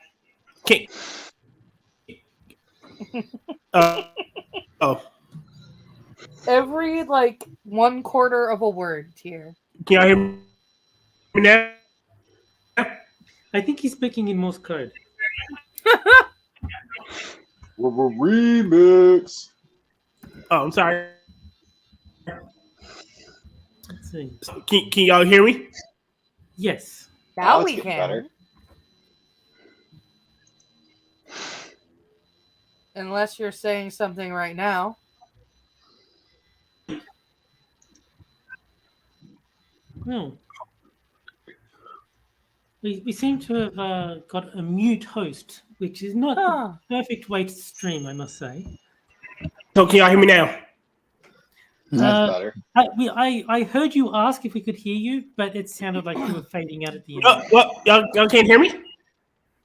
Okay. Oh. Every, 1/4 of a word, Tier. Can y'all hear me now? I think he's speaking in Morse code. Remix. Oh, I'm sorry. Let's see. Can y'all hear me? Yes. Now it's we getting can. better. Unless you're saying something right now. Well, we seem to have got a mute host, which is not Huh. the perfect way to stream, I must say. So can y'all hear me now? That's better. I heard you ask if we could hear you, but it sounded like you were fading out at the end. What? Y'all can't hear me?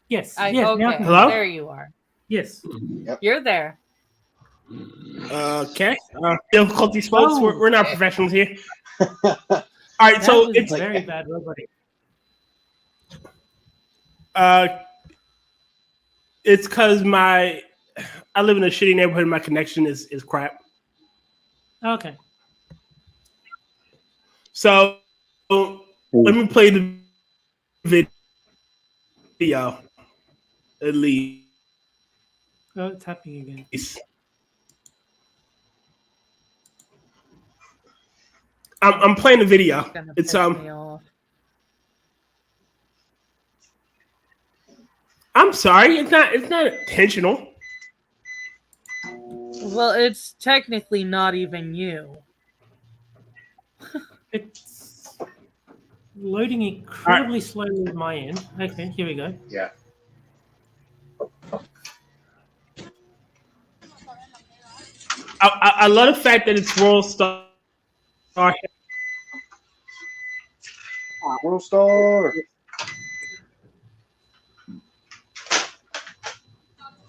Yes. Yes. Now I Okay, can- Hello? there you are. Yes. You're there. Okay. Difficulty folks. Oh. We're not professionals here. All right. That So was it's very bad robotic. It's because I live in a shitty neighborhood and my connection is crap. Okay. So let me play the video at least. Oh, it's happening again. I'm playing the video. It's Me off. I'm sorry, it's not intentional. Well, it's technically not even you. It's loading incredibly slowly at my end. Okay, here we go. Yeah. I love the fact that it's World Star. World Star.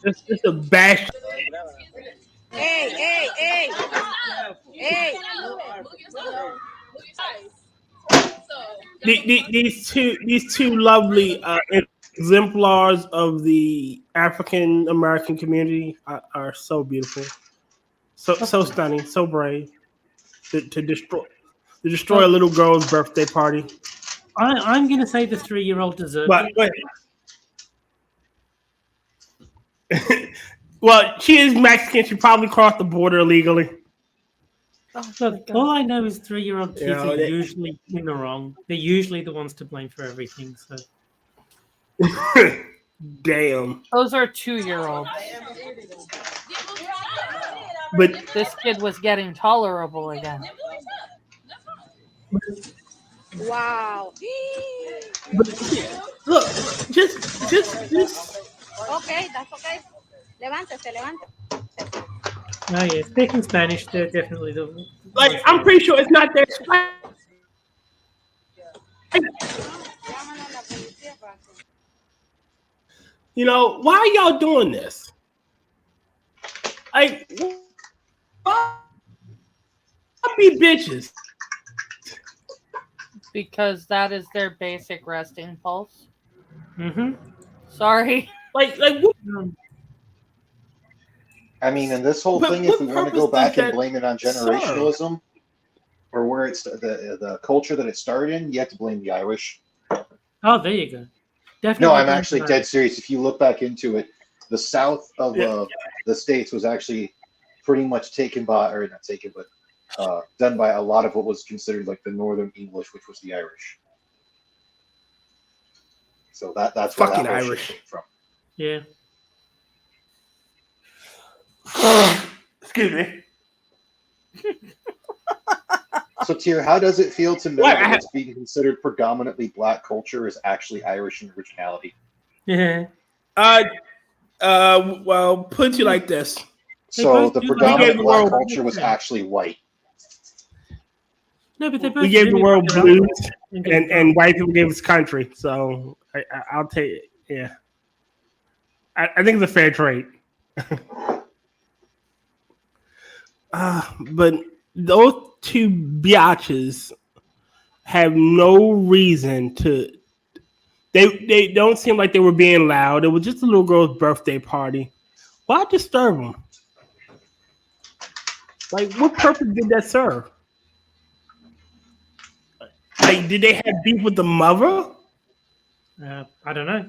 It's a bash. Hey. These two lovely exemplars of the African American community are so beautiful, so stunning, so brave to destroy a little girl's birthday party. I'm going to say the 3-year-old deserved it. Well, she is Mexican. She probably crossed the border illegally. Look, all I know is 3-year-old kids are usually in the wrong. They're usually the ones to blame for everything. So, damn. Those are 2-year-olds. But this kid was getting tolerable again. Wow. Look, just. Okay, that's okay. Levántese. Oh yeah, speaking Spanish, they're definitely the. Like, I'm pretty sure it's not their. You know, why are y'all doing this? Like, why be bitches? Because that is their basic resting pulse. Mm-hmm. Sorry. Like what? I mean, in this whole thing, if we want to go back and blame it on generationalism, or where it's the culture that it started in, you have to blame the Irish. Oh, there you go. Definitely. No, I'm actually dead serious. If you look back into it, the south of the states was actually pretty much taken by, or not taken, but done by a lot of what was considered like the Northern English, which was the Irish. So that's where fucking that Irish came from. Yeah. Excuse me. So, Tier, how does it feel to know that what's being considered predominantly black culture is actually Irish in originality? Yeah. Well, put you like this. So the predominant black culture was actually white. No, but they both we gave the world blues, and white people gave us country. So I'll take it. Yeah. I think it's a fair trade. But those two biatches have no reason to. They don't seem like they were being loud. It was just a little girl's birthday party. Why disturb them? Like, what purpose did that serve? Like, did they have beef with the mother? I don't know.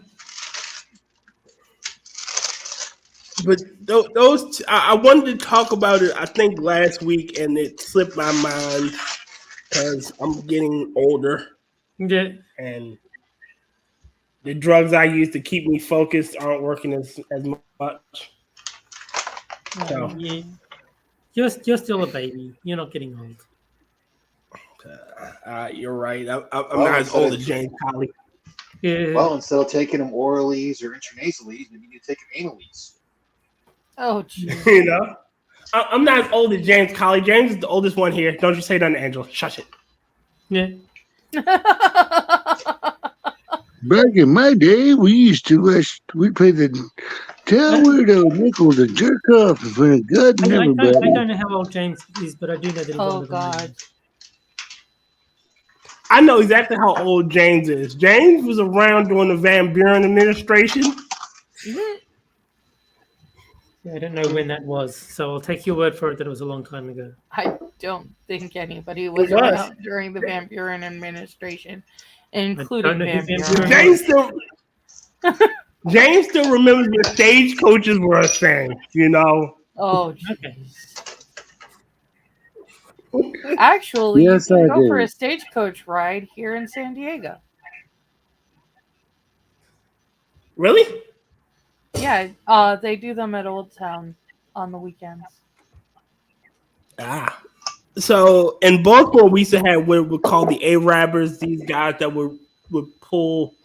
But those, I wanted to talk about it, I think, last week, and it slipped my mind because I'm getting older. Yeah. And the drugs I use to keep me focused aren't working as much. So. Yeah. You're still a baby. You're not getting old. You're right. I'm not as old as James Colley. Yeah. Well, instead of taking them orally or intranasally, you need to take them anally. Oh, geez. You know, I'm not as old as James Colley. James is the oldest one here. Don't you say that to Angela. Shush it. Yeah. Back in my day, we used to we play the tower to nickels and jerk off in front of God and everybody. I don't know how old James is, but I do know that he's older than me. I know exactly how old James is. James was around during the Van Buren administration. Yeah, I don't know when that was, so I'll take your word for it that it was a long time ago. I don't think anybody was It was. around during the Van Buren administration, I including don't know who Van Van Buren. Buren James still remembers when stagecoaches were a thing, you know. Oh, Okay. actually, Yes, you can I go for do. a stagecoach ride here in San Diego. Really? Yeah, they do them at Old Town on the weekends. Ah. So in Baltimore, we used to have what we call the A-Rabbers, these guys that would pull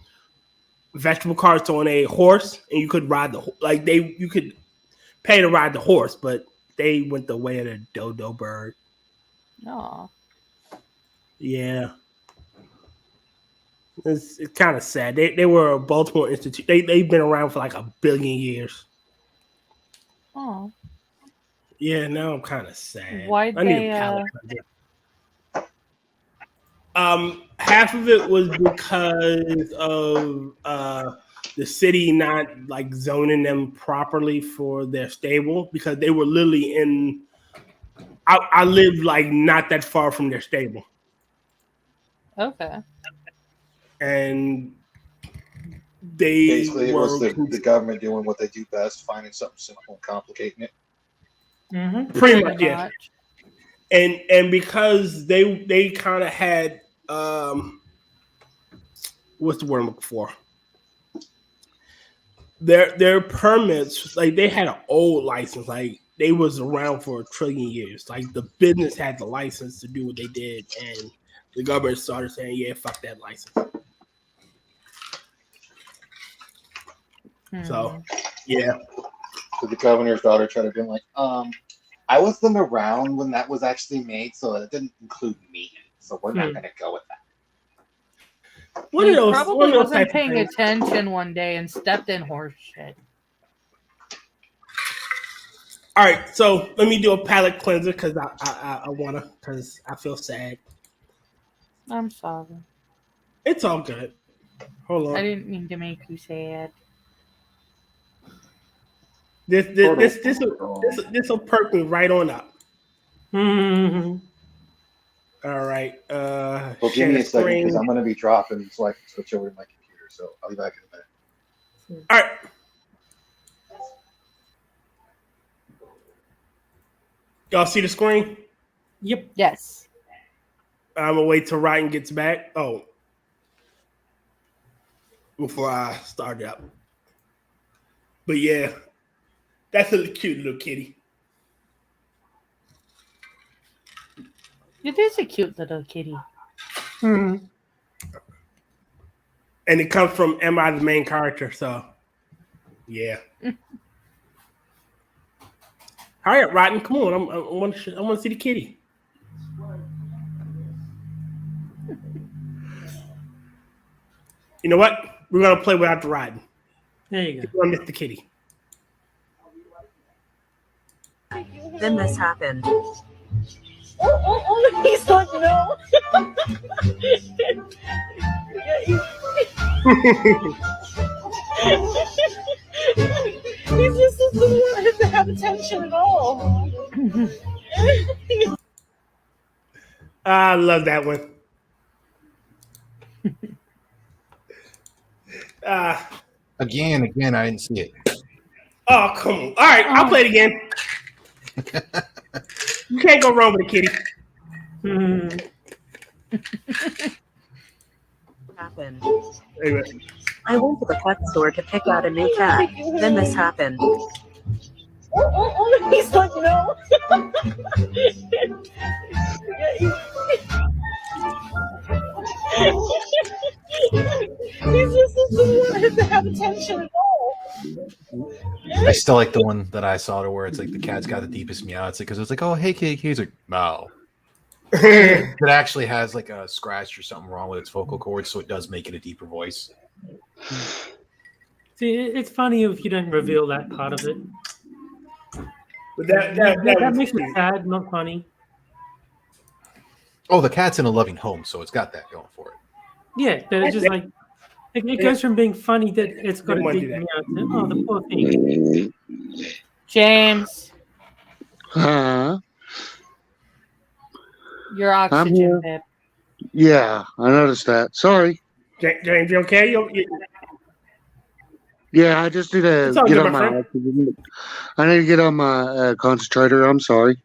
vegetable carts on a horse, and you could ride you could pay to ride the horse, but they went the way of the dodo bird. No. Yeah. It's kind of sad. They were a Baltimore institute. They've been around for like 1 billion years. Oh. Yeah, now I'm kind of sad. Why'd I need they, a palate cleanser. Half of it was because of the city not like zoning them properly for their stable, because they were literally in. I lived like not that far from their stable, Okay. and they Basically, it was were the government doing what they do best, finding something simple and complicating it. Mm-hmm. pretty much, yeah. And because they kind of had what's the word I'm looking for? Their permits, like they had an old license, like they was around for 1 trillion years. Like the business had the license to do what they did, and the government started saying, "Yeah, fuck that license." So, yeah. So the governor's daughter tried to be like, I wasn't around when that was actually made, so it didn't include me. So we're not going to go with that. One of those, probably one of those wasn't types of paying things. attention one day and stepped in horse shit. All right, so let me do a palate cleanser because I wanna, because I feel sad. I'm sorry. It's all good. Hold on. I didn't mean to make you sad. This will perk me right on up. Mm-hmm. All right. Well, give me a second because I'm going to be dropping so I can switch over to my computer. So I'll be back in a minute. All right. Y'all see the screen? Yep. Yes. I'm gonna wait till Ryan gets back. Oh, before I start it up. But yeah, that's a cute little kitty. It is a cute little kitty. Mm-hmm. And it comes from Emma, the main character. So, yeah. Hurry up, Rotten. Come on. I want to see the kitty. You know what? We're going to play without the Rotten. There you go. We're going to miss the kitty. Then this happened. Oh, he's like, no. He just doesn't want him to have attention at all. I love that one. Again, I didn't see it. Oh, come on. All right, I'll play it again. You can't go wrong with a kitty. Happened. Anyway. I went to the pet store to pick out a new cat. Then this happened. Oh, he's like, no. He just doesn't want him to have attention at all. I still like the one that I saw to where it's like the cat's got the deepest meow. It's like because it's like, oh hey kitty, he's like meow. It actually has like a scratch or something wrong with its vocal cords, so it does make it a deeper voice. See, it's funny if you don't reveal that part of it. But that That makes it sad, not funny. Oh, the cat's in a loving home, so it's got that going for it. Yeah, but it's just like it goes from being funny that it's got a deep meow to, oh, the poor thing. James, Huh? your I'm oxygen here. pip. Yeah, I noticed that. Sorry. James, you okay? Yeah, I just need to It's all get good, on my my. friend. I need to get on my concentrator. I'm sorry.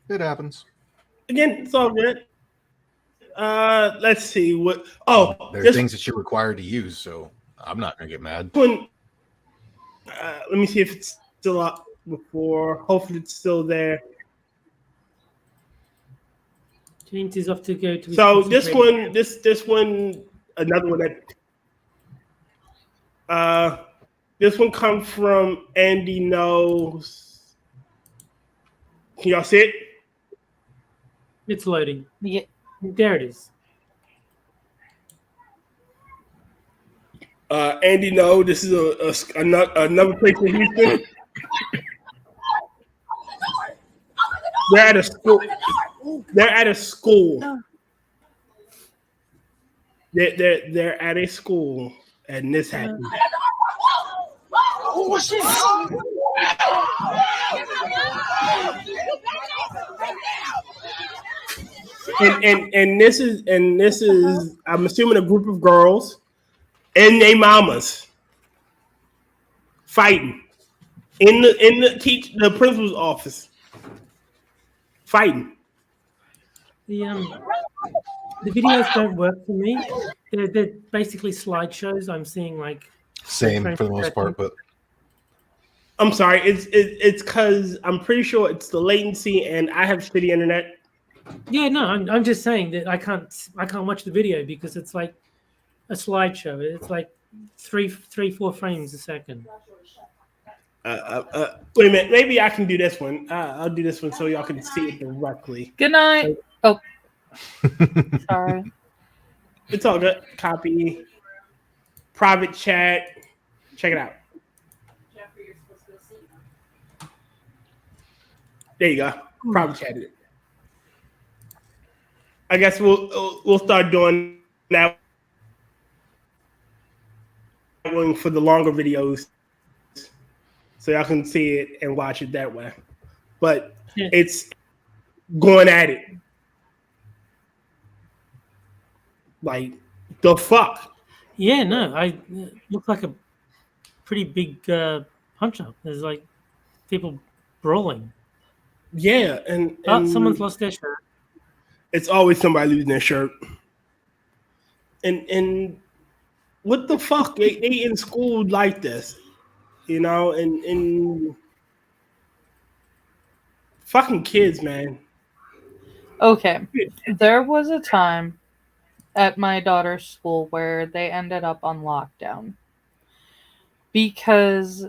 It happens. Again, it's all good. Let's see what. Oh, There are things that you're required to use, so I'm not gonna get mad. One, let me see if it's still up before. Hopefully, it's still there. James is off to go to. So this one, another one that. This one comes from Andy Knows. Can y'all see it? It's loading. Yeah. There it is. Andy No, this is another place in Houston. They're at a school. They're at a school. They're at a school, and this happened. Oh, shit. And this is I'm assuming a group of girls and their mamas fighting in the principal's office, fighting. The videos don't work for me. They're basically slideshows. I'm seeing like same for the most part, but I'm sorry. It's because I'm pretty sure it's the latency, and I have shitty internet. Yeah, no, I'm just saying that I can't watch the video because it's like a slideshow. It's like three, 4 frames a second. Wait a minute. Maybe I can do this one. I'll do this one so y'all can see it directly. Good night. Oh, sorry. It's all good. Copy. Private chat. Check it out. There you go. Private chat it. I guess we'll start doing that one for the longer videos, so y'all can see it and watch it that way. But it's going at it like the fuck. Yeah, no, I look like a pretty big punch up. There's like people brawling. Yeah, and someone's lost their shirt. It's always somebody losing their shirt. And what the fuck? They in school like this, you know? And fucking kids, man. Okay, there was a time at my daughter's school where they ended up on lockdown because,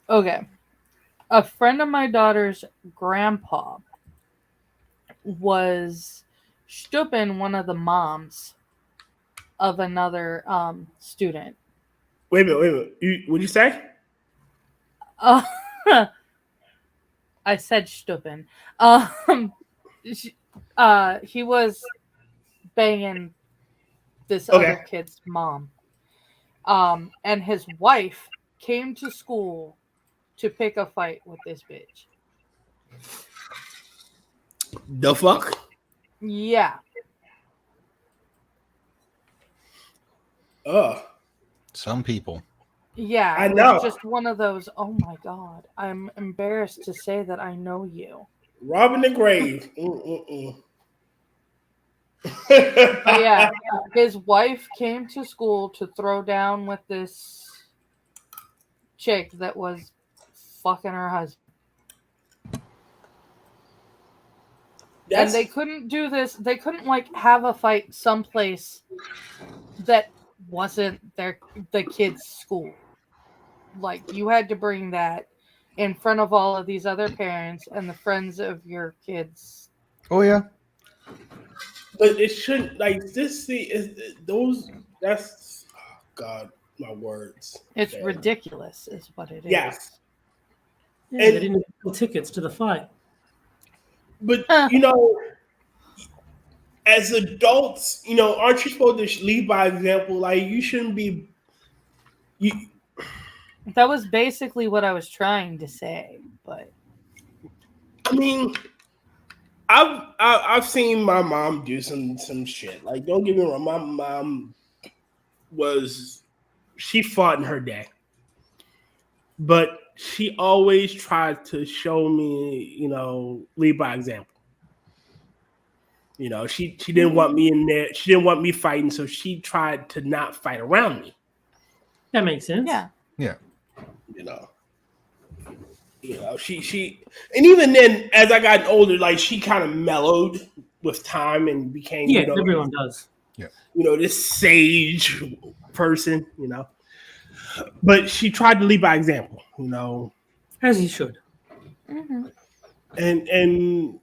okay, a friend of my daughter's grandpa was stooping one of the moms of another student. Wait a minute. What'd you say? I said stooping. He was banging this other kid's mom. And his wife came to school to pick a fight with this bitch. The fuck? Yeah. Some people. Yeah, I know. It's just one of those. Oh my god, I'm embarrassed to say that I know you. Robbing the grave. But yeah, his wife came to school to throw down with this chick that was fucking her husband. And they couldn't do this. They couldn't like have a fight someplace that wasn't the kids' school. Like you had to bring that in front of all of these other parents and the friends of your kids. Oh yeah. But it shouldn't like this. See, those. That's God, my words. It's ridiculous, is what it is. Yes. Yeah, they didn't get tickets to the fight. But as adults, aren't you supposed to lead by example? Like you shouldn't be. That was basically what I was trying to say, but I mean, I've seen my mom do some shit. Like, don't get me wrong, my mom she fought in her day, but she always tried to show me, lead by example. She didn't want me in there. She didn't want me fighting, so she tried to not fight around me. That makes sense. Yeah. She and even then, as I got older, like she kind of mellowed with time and became everyone does. This sage person, but she tried to lead by example, as you should. Mm-hmm. And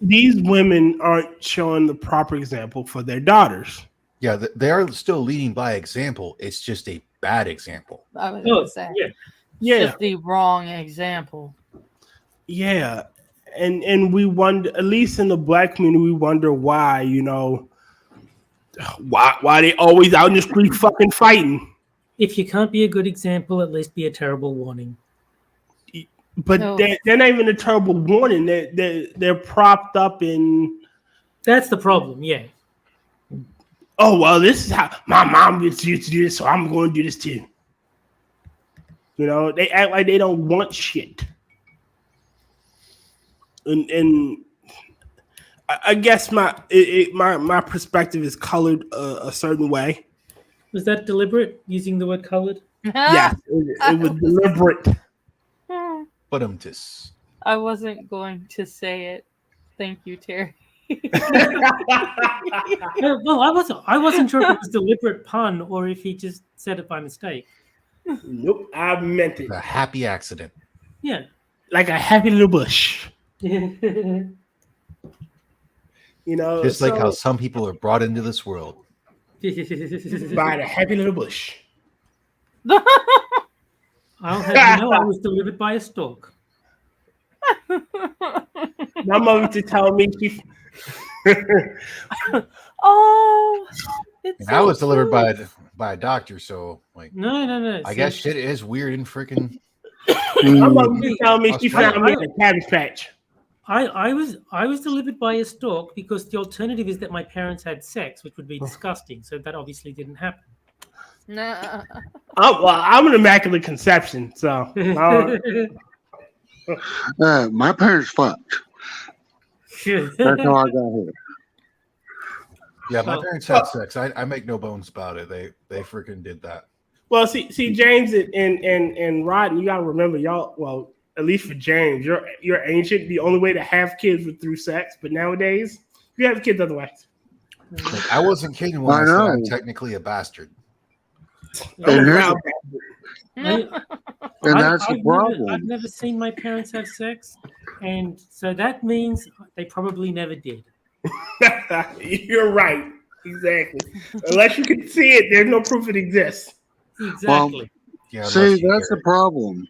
these women aren't showing the proper example for their daughters. Yeah, they are still leading by example. It's just a bad example. I was going to say. Yeah. Just the wrong example. Yeah. And we wonder, at least in the black community, we wonder why, why they always out in the street fucking fighting. If you can't be a good example, at least be a terrible warning. But they're not even a terrible warning. They're propped up in. That's the problem. Yeah. Oh well, this is how my mom used to do this, so I'm going to do this too. They act like they don't want shit. And I guess my perspective is colored a certain way. Was that deliberate? Using the word colored? Yes, it was deliberate. But I wasn't going to say it. Thank you, Terry. Well, I wasn't sure if it was deliberate pun or if he just said it by mistake. Nope, I meant it. A happy accident. Yeah. Like a happy little bush. Just like how some people are brought into this world. By the happy little bush. I'll have you know I was delivered by a stork. My mom used to tell me she. I was delivered by a doctor, so like. No. I guess shit is weird and freaking. My mom used to tell me she found me in a cabbage patch. I was delivered by a stork because the alternative is that my parents had sex, which would be disgusting. So that obviously didn't happen. No. Well, I'm an immaculate conception, so. My parents fucked. That's how I got here. Yeah, my parents had sex. I make no bones about it. They freaking did that. Well, see, James and Rod, you gotta remember, y'all. Well, at least for James, you're ancient. The only way to have kids was through sex, but nowadays you have kids otherwise. Like, I wasn't kidding when I said I'm technically a bastard. And that's the problem. I've never seen my parents have sex, and so that means they probably never did. You're right. Exactly. Unless you can see it, there's no proof it exists. Exactly. See, that's the problem.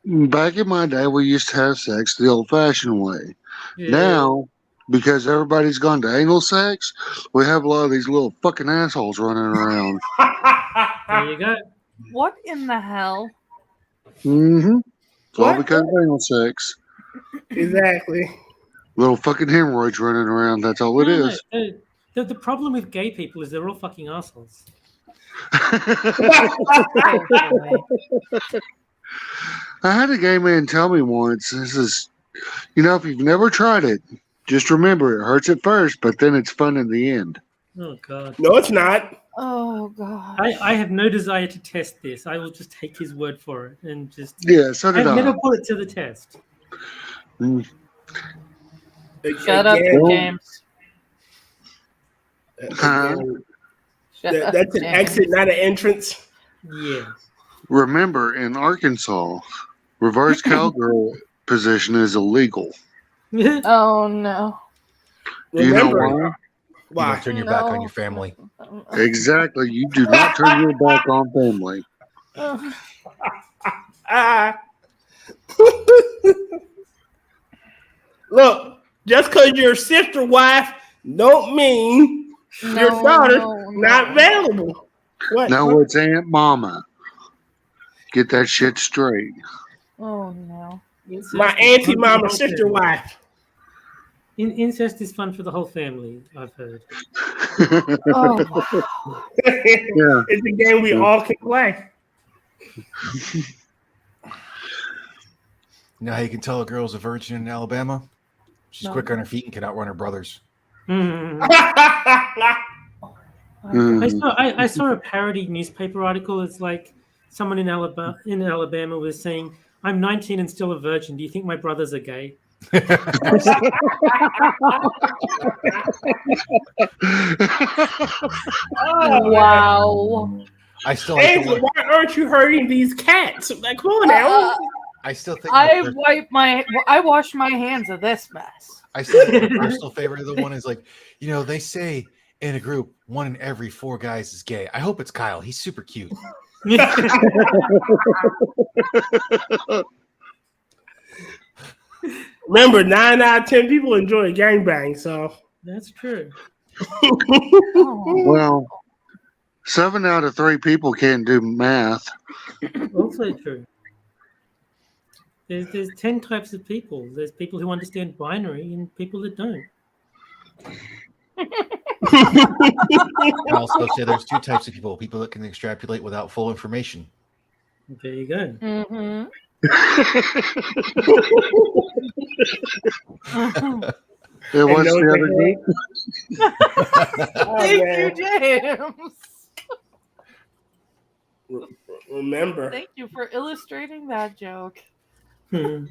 Back in my day, we used to have sex the old-fashioned way. Yeah. Now, because everybody's gone to anal sex, we have a lot of these little fucking assholes running around. There you go. What in the hell? Mm-hmm. It's all because of anal sex. Exactly. Little fucking hemorrhoids running around. That's all it is. The problem with gay people is they're all fucking assholes. I had a gay man tell me once, this is, if you've never tried it, just remember it hurts at first, but then it's fun in the end. Oh, God. No, it's not. Oh, God. I have no desire to test this. I will just take his word for it and just... Yeah, so did I. I've never put it to the test. Shut up, James. That's an exit, not an entrance. Yeah. Remember, in Arkansas, reverse cowgirl position is illegal. Oh, no. Do you know why? Why? You turn your back on your family. Exactly. You do not turn your back on family. Look, just because you're a sister wife don't mean your daughter's not available. What? No, it's Aunt Mama. Get that shit straight. Oh no. My auntie mama sister wife. Incest is fun for the whole family, I've heard. Oh, Yeah. It's a game we all can play. You know how you can tell a girl's a virgin in Alabama? She's quick on her feet and can outrun her brothers. I saw a parody newspaper article. It's like someone in Alabama was saying, "I'm 19 and still a virgin. Do you think my brothers are gay?" wow. I still Angela, why aren't you hurting these cats? Like, come on now. I still think I wash my hands of this mess. I still think my personal favorite of the one is like, you know, they say in a group 1 in every 4 guys is gay. I hope it's Kyle. He's super cute. Remember, 9 out of 10 people enjoy a gangbang, so that's true. Well, 7 out of 3 people can't do math. Also true. There's 10 types of people. There's people who understand binary and people that don't. I also say there's 2 types of people: people that can extrapolate without full information. There you go. Mm-hmm. What's the other Thank you, James. Remember. Thank you for illustrating that joke. I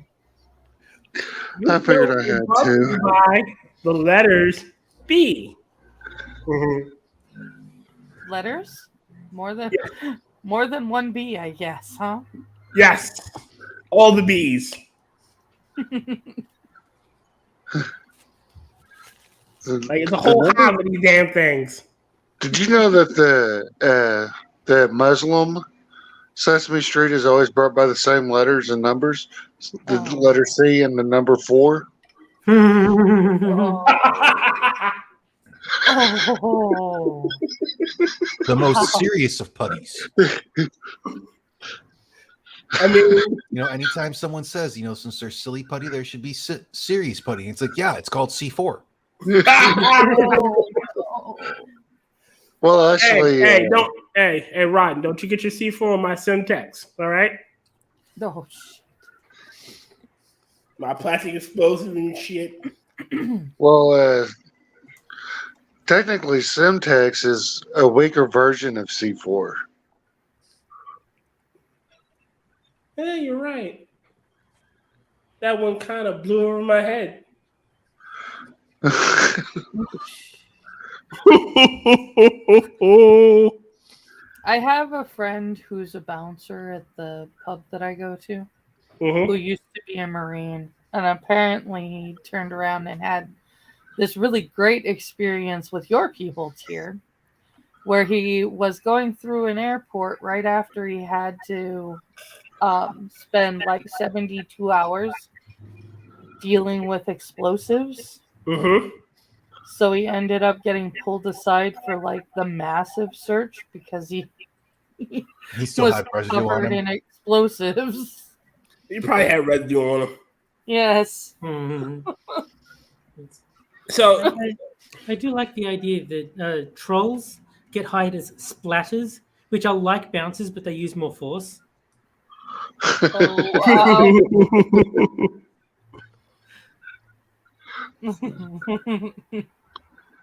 figured I had to. By the letters B. Letters? More than one B, I guess, huh? Yes. All the B's. Like it's a whole hive of these damn things. Did you know that the Muslim Sesame Street is always brought by the same letters and numbers? The letter C and the number 4. Oh. The most serious of putties. I mean, you know, anytime someone says, you know, since they're silly putty, there should be serious putty. It's like, yeah, it's called C4. Well, actually, hey, Rodden, don't you get your C4 on my Semtex, all right? No shit. My plastic explosive and shit. Well, technically, Semtex is a weaker version of C4. Yeah, you're right. That one kind of blew over my head. I have a friend who's a bouncer at the pub that I go to, who used to be a Marine, and apparently he turned around and had this really great experience with your people tier, where he was going through an airport right after he had to spend like 72 hours dealing with explosives. So he ended up getting pulled aside for like the massive search because he still was had residue covered on him. in explosives. You probably had residue on him. Yes. So I do like the idea that trolls get hired as splatters, which are like bouncers, but they use more force.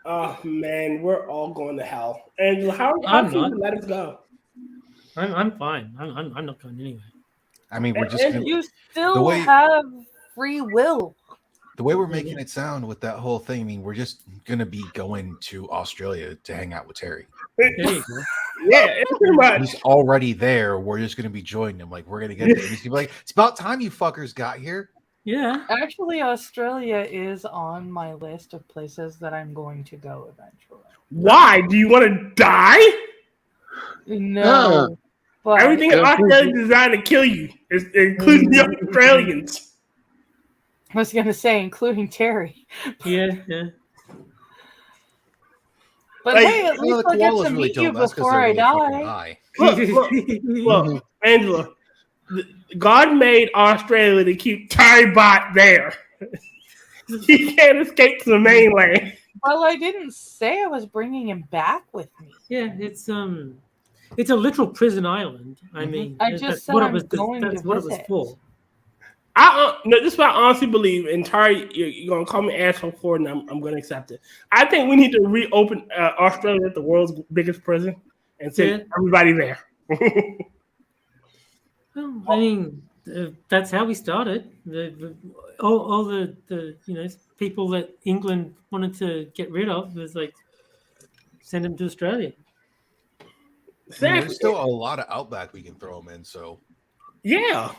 Oh man, we're all going to hell. And how I'm can not. you let us go? I'm fine. I'm not going anywhere. I mean, we're just And you still have free will. the way we're making it sound with that whole thing. I mean, we're just gonna be going to Australia to hang out with Terry. There you go. Yeah, pretty much. He's already there. We're just gonna be joining him. Like we're gonna get there. He's gonna be like, it's about time you fuckers got here. Yeah. Actually, Australia is on my list of places that I'm going to go eventually. Why? Do you want to die? No. But Everything in Australia is designed to kill you, including the Australians. I was gonna say, including Terry. Yeah. But Like, hey, at Well, least the I'll get koalas to really meet you don't. That's because before they're I really fucking die. high. Look, Angela. God made Australia to keep Tybot there. He can't escape to the mainland. Well, I didn't say I was bringing him back with me. Yeah, it's a literal prison island. I mean, I just that's said what I'm it was. going That's to what it was visit. for. No, this is what I honestly believe. And Tari, you're gonna call me asshole for it, and I'm gonna accept it. I think we need to reopen Australia as the world's biggest prison and send everybody there. Well, I mean, that's how we started. All the people that England wanted to get rid of was like send them to Australia. There's still a lot of outback we can throw them in. So Yeah,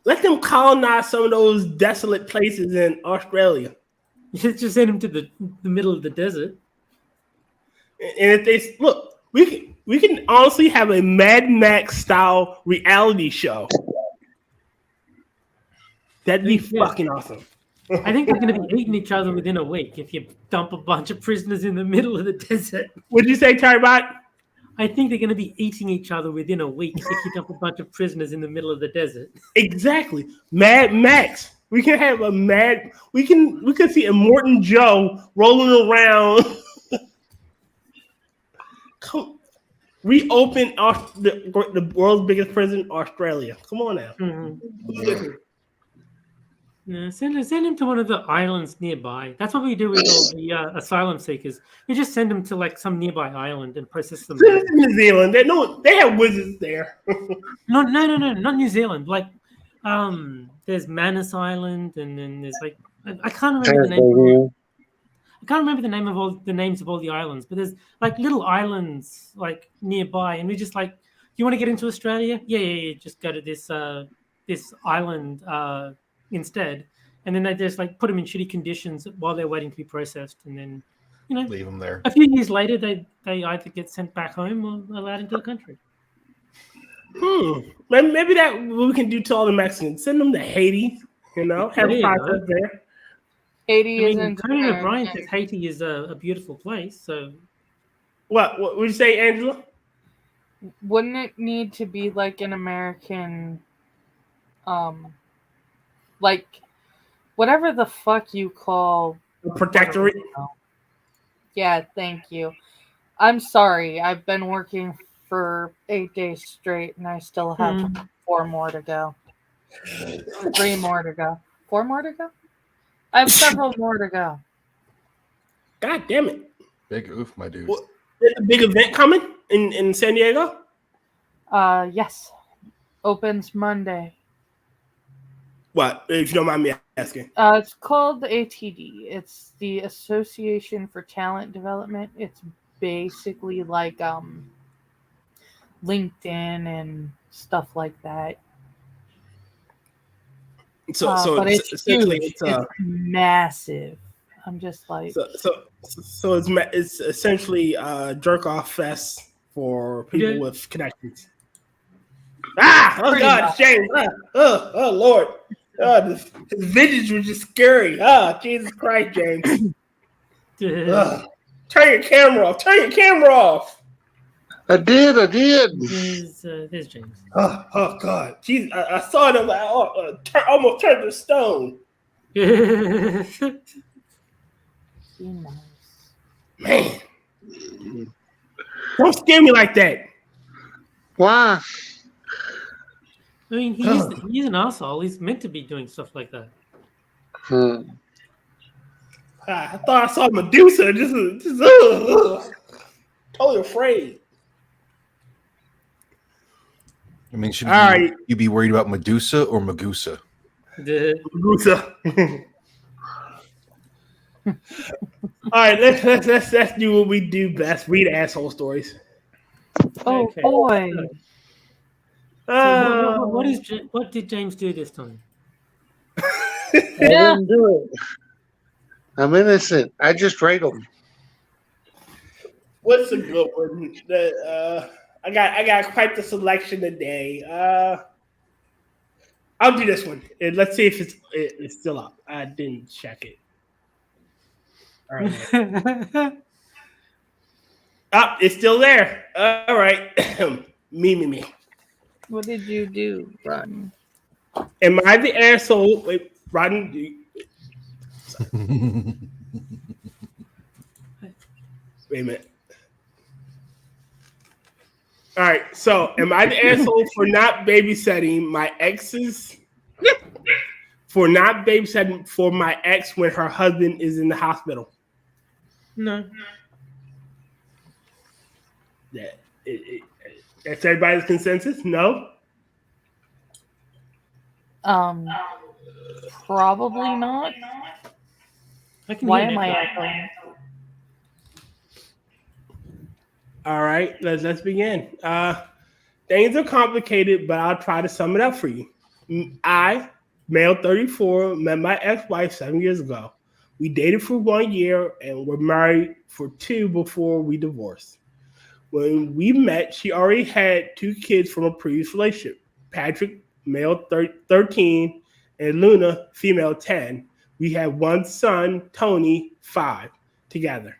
let them colonize some of those desolate places in Australia. Just send them to the middle of the desert. And if they look, we can honestly have a Mad Max style reality show. That'd be fucking awesome. I think they're going to be eating each other within a week if you dump a bunch of prisoners in the middle of the desert. What'd you say, Tybot? I think they're going to be eating each other within a week if you dump a bunch of prisoners in the middle of the desert. Exactly. Mad Max. We can have a mad. We can see a Morton Joe rolling around. Reopen the world's biggest prison, Australia. Come on now. Mm-hmm. No, send him to one of the islands nearby. That's what we do with all the asylum seekers. We just send them to like some nearby island and process them. New Zealand. They have wizards there. No, not New Zealand. Like, there's Manus Island, and then there's like I can't remember the name. I can't remember the name of all the names of all the islands, but there's like little islands like nearby, and we just like, you want to get into Australia? Yeah. Just go to this this island instead, and then they just like put them in shitty conditions while they're waiting to be processed, and then leave them there. A few years later, they either get sent back home or allowed into the country. Maybe that we can do to all the Mexicans. Send them to Haiti. Have a process there. Haiti isn't. Conan O'Brien says Haiti is a beautiful place. So, what would you say, Angela? Wouldn't it need to be like an American, like whatever the fuck you call a protectorate? Yeah, thank you. I'm sorry. I've been working for 8 days straight, and I still have 4 more to go. 3 more to go. 4 more to go? I have several more to go. God damn it. Big oof, my dude. There's a big event coming in San Diego? Yes. Opens Monday. What, if you don't mind me asking? It's called the ATD. It's the Association for Talent Development. It's basically like LinkedIn and stuff like that. But it's huge. It's massive. I'm just like so it's essentially jerk off fest for people with connections. Oh God, it's James. Oh Lord. His visions were just scary. Jesus Christ, James. Turn your camera off. I did. There's James. Oh God. Jesus, I saw it. Almost turned to stone. Man. Don't scare me like that. Why? I mean, he's an asshole. He's meant to be doing stuff like that. I thought I saw Medusa. Just totally afraid. I mean, should right. you be worried about Medusa or Magusa? Medusa. All right, let's do what we do best. Read asshole stories. Oh okay. Boy. So what did James do this time? I didn't do it. I'm innocent. I just raped him. What's a good one? I got quite the selection today. I'll do this one. And let's see if it's still up. I didn't check it. All right. It's still there. All right. me. What did you do, Ron? Am I the asshole? Wait, Rodden. Wait a minute. All right. So, am I the asshole for not babysitting my exes? For not babysitting for my ex when her husband is in the hospital? No. That's everybody's consensus? No? Probably not. Why am I echoing? All right, let's begin. Things are complicated, but I'll try to sum it up for you. I, male 34, met my ex-wife 7 years ago. We dated for 1 year and were married for 2 before we divorced. When we met, she already had 2 kids from a previous relationship. Patrick, male 13, and Luna, female 10. We had 1 son, Tony, 5, together.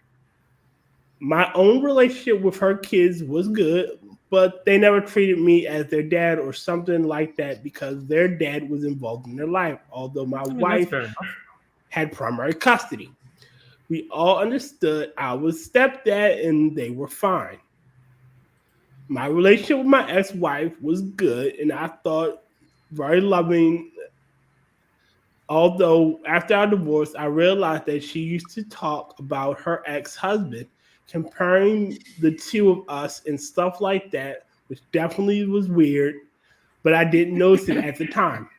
My own relationship with her kids was good, but they never treated me as their dad or something like that because their dad was involved in their life, although my wife had primary custody. We all understood I was stepdad and they were fine. My relationship with my ex-wife was good and I thought very loving. Although after our divorce, I realized that she used to talk about her ex-husband, comparing the 2 of us and stuff like that, which definitely was weird, but I didn't notice it at the time.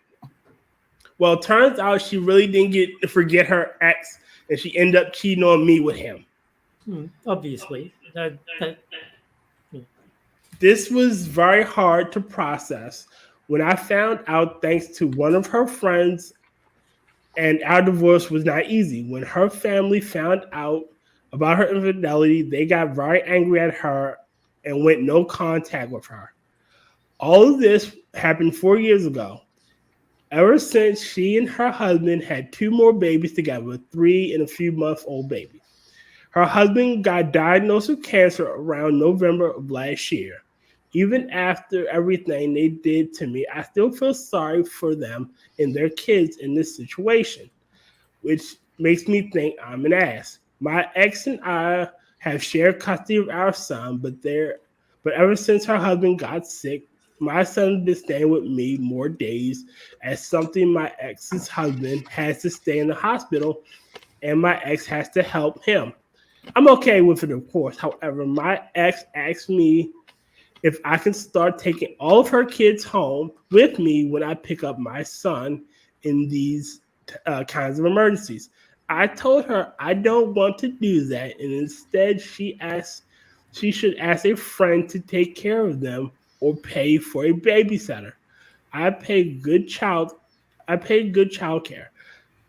Well, it turns out she really didn't get to forget her ex, and she ended up cheating on me with him. Obviously. This was very hard to process when I found out thanks to one of her friends, and our divorce was not easy. When her family found out about her infidelity, they got very angry at her and went no contact with her. All of this happened 4 years ago. Ever since, she and her husband had 2 more babies together, 3 and a few months old babies. Her husband got diagnosed with cancer around November of last year. Even after everything they did to me, I still feel sorry for them and their kids in this situation, which makes me think I'm an ass. My ex and I have shared custody of our son, but ever since her husband got sick, my son's been staying with me more days as something my ex's husband has to stay in the hospital and my ex has to help him. I'm okay with it, of course. However, my ex asked me if I can start taking all of her kids home with me when I pick up my son in these kinds of emergencies. I told her I don't want to do that, and instead she should ask a friend to take care of them or pay for a babysitter. I pay good child care,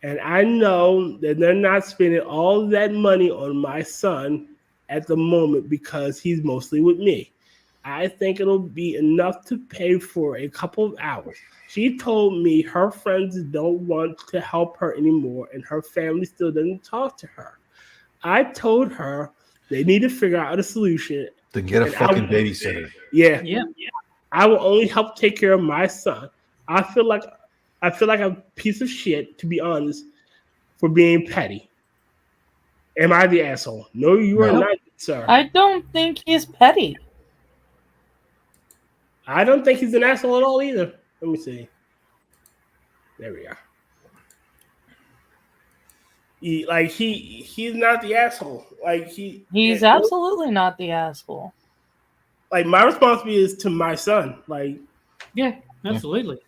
and I know that they're not spending all that money on my son at the moment because he's mostly with me. I think it'll be enough to pay for a couple of hours. She told me her friends don't want to help her anymore and her family still doesn't talk to her. I told her they need to figure out a solution. Then get a fucking babysitter. Yeah. I will only help take care of my son. I feel like a piece of shit, to be honest, for being petty. Am I the asshole? No, you are not, sir. I don't think he's petty. I don't think he's an asshole at all either. Let me see. There we are. He's not the asshole. He's absolutely not the asshole. Like, my responsibility is to my son. Yeah, absolutely.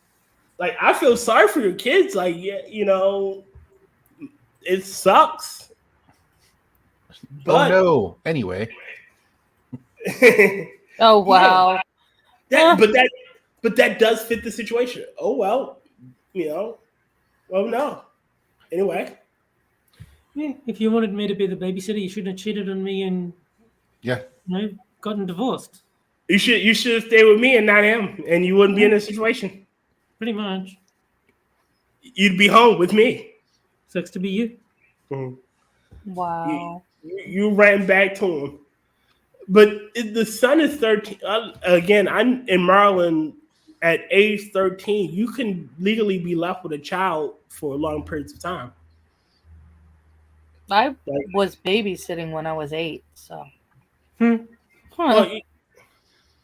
Like, I feel sorry for your kids. Like, yeah, it sucks. But no. Anyway. Oh wow. Yeah. But that does fit the situation. Oh well, Well, no. Anyway. Yeah, if you wanted me to be the babysitter, you shouldn't have cheated on me and gotten divorced. You should have stayed with me and not him, and you wouldn't be in this situation. Pretty much. you'd be home with me. Sucks to be you. Mm-hmm. Wow. You ran back to him. But the son is 13. Again, I'm in Maryland at age 13. You can legally be left with a child for long periods of time. I was babysitting when I was 8, so. Well,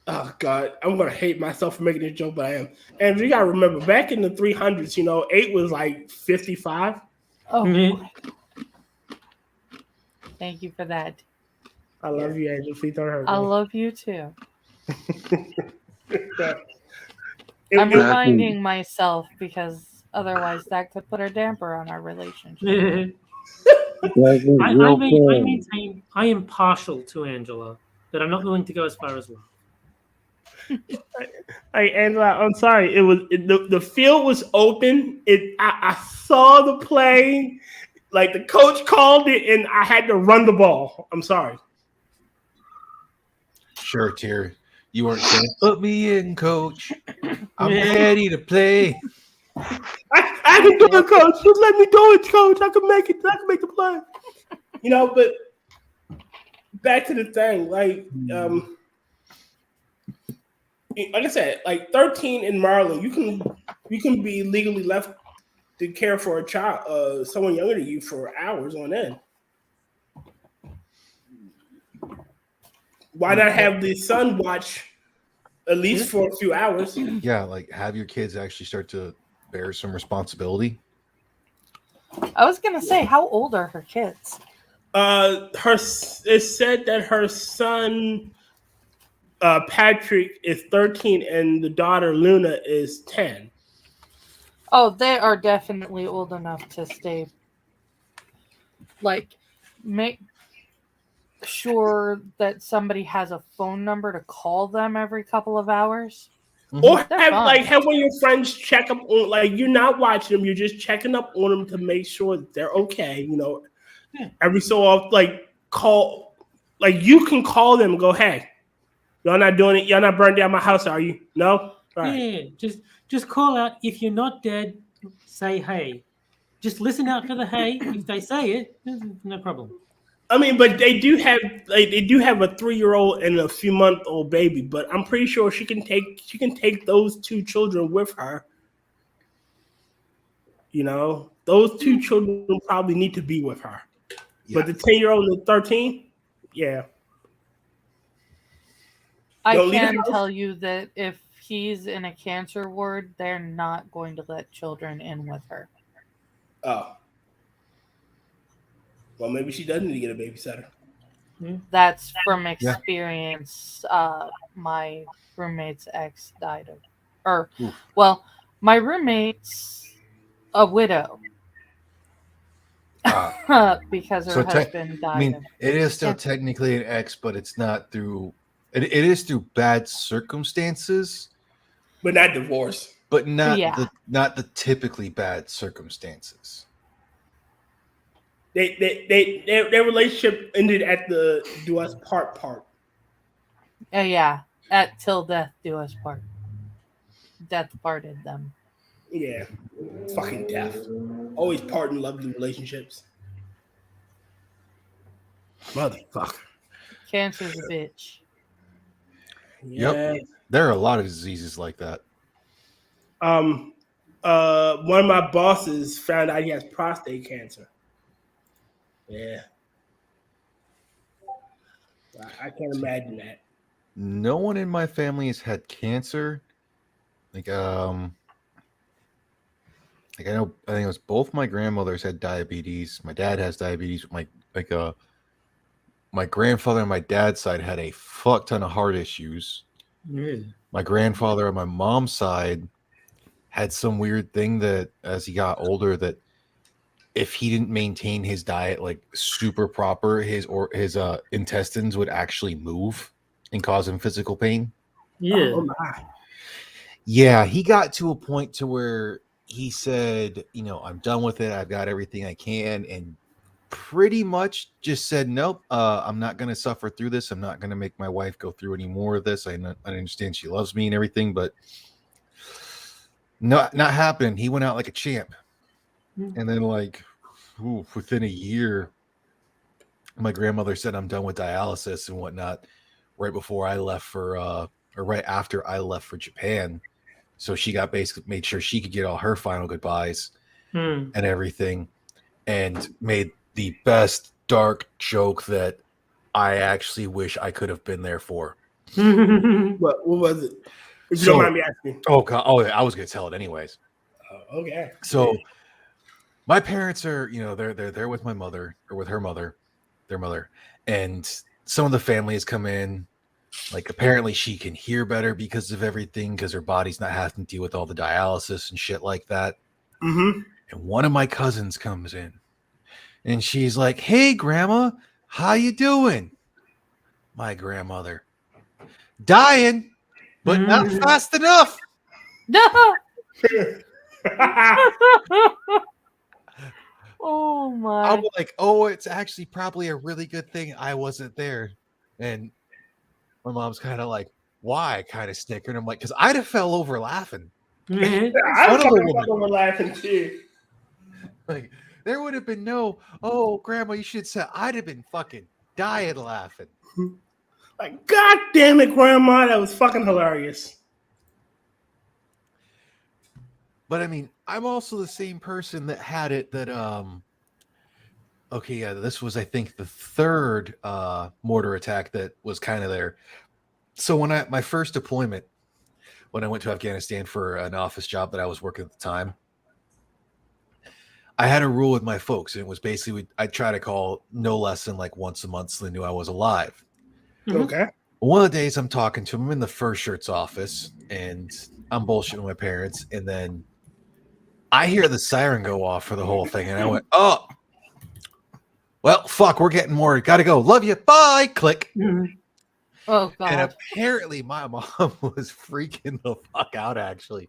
oh God, I'm gonna hate myself for making this joke, but I am. And you gotta remember, back in the 300s, 8 was like 55. Oh, thank you for that. I love you, Angel. Please don't hurt me. I love you too. I'm reminding myself because otherwise that could put a damper on our relationship. I am partial to Angela, but I'm not willing to go as far as love. Hey, Angela, I'm sorry. The field was open. I saw the play. Like the coach called it, and I had to run the ball. I'm sorry. Sure, Terry. You weren't saying, "Put me in, coach. I'm ready to play." I can do it, coach. Just let me do it, coach. I can make it. I can make the play. But back to the thing, like I said, like 13 in Maryland, you can be legally left to care for a child, someone younger than you, for hours on end. Why not have the son watch at least for a few hours? Yeah, like have your kids actually start to bear some responsibility. I was gonna say, how old are her kids? It said that her son Patrick is 13 and the daughter Luna is 10. Oh, they are definitely old enough to stay. Like, make sure that somebody has a phone number to call them every couple of hours. Or have one of your friends check up on, like, you're not watching them, you're just checking up on them to make sure that they're okay. Every so often, like, call, like, you can call them and go, "Hey, y'all not doing it. Y'all not burning down my house, are you?" No? All right. Yeah, just call out. If you're not dead, say hey. Just listen out for the hey. If they say it, no problem. I mean, but they do have a 3-year-old and a few-month-old baby, but I'm pretty sure she can take those 2 children with her. Those 2 children probably need to be with her. Yeah. But the 10-year-old and the 13, yeah. I can tell you that if he's in a cancer ward, they're not going to let children in with her. Oh. Well, maybe she does need to get a babysitter. That's from experience. My roommate's ex died of, my roommate's a widow because her husband died. I mean, it is still technically an ex, but it's not through. It is through bad circumstances, but not divorce. But not the typically bad circumstances. Their relationship ended at the do us part. At till death do us part. Death parted them. Yeah, fucking death. Always part in lovely relationships. Motherfucker. Cancer's a bitch. Yeah. Yep. There are a lot of diseases like that. One of my bosses found out he has prostate cancer. Yeah. I can't imagine that. No one in my family has had cancer. I think it was both my grandmothers had diabetes. My dad has diabetes. My grandfather on my dad's side had a fuck ton of heart issues. Yeah. My grandfather on my mom's side had some weird thing that as he got older, that if he didn't maintain his diet like super proper, his intestines would actually move and cause him physical pain. Yeah. Oh my. Yeah, he got to a point to where he said, "I'm done with it. I've got everything I can," and pretty much just said, "Nope, I'm not going to suffer through this. I'm not going to make my wife go through any more of this. I understand she loves me and everything, but not happening." He went out like a champ. And then, like, within a year, my grandmother said I'm done with dialysis and whatnot. Right before I left for, or right after I left for Japan, so she got basically made sure she could get all her final goodbyes and everything, and made the best dark joke that I actually wish I could have been there for. What was it? If you don't mind me asking. Oh God! Oh, I was gonna tell it anyways. Okay. So my parents are, they're there with my mother or with her mother, their mother, and some of the family has come in. Like apparently she can hear better because of everything, because her body's not having to deal with all the dialysis and shit like that. Mm-hmm. And one of my cousins comes in, and she's like, "Hey, Grandma, how you doing?" My grandmother, dying, but not fast enough. Oh my! I'm like, oh, it's actually probably a really good thing I wasn't there. And my mom's kind of like, why? Kind of snickered. I'm like, because I'd have fell over laughing. I'm over laughing too. Like, there would have been no, Grandma, you should say. I'd have been fucking dying laughing. Like, God damn it, Grandma, that was fucking hilarious. But I mean, I'm also the same person that had it that this was I think the third mortar attack that was kind of there. So when my first deployment, when I went to Afghanistan for an office job that I was working at the time, I had a rule with my folks, and it was basically I'd try to call no less than like once a month so they knew I was alive. Okay. One of the days I'm talking to him, I'm in the first shirt's office, and I'm bullshitting with my parents, and then I hear the siren go off for the whole thing, and I went, oh, well, fuck, we're getting more. Gotta go. Love you. Bye. Click. Oh, God. And apparently my mom was freaking the fuck out, actually.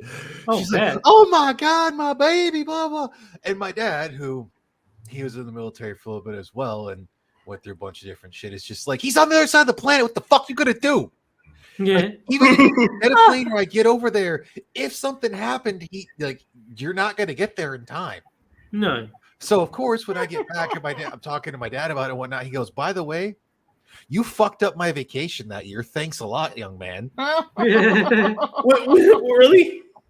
She's man. like, oh, my God, my baby, blah, blah. And my dad, who he was in the military for a little bit as well and went through a bunch of different shit, is just like, he's on the other side of the planet. What the fuck you gonna do? Yeah. Like, even if you get a plane where I get over there, if something happened, you're not going to get there in time. No. So of course, when I get back, and I'm talking to my dad about it and whatnot, he goes, "By the way, you fucked up my vacation that year. Thanks a lot, young man." Really?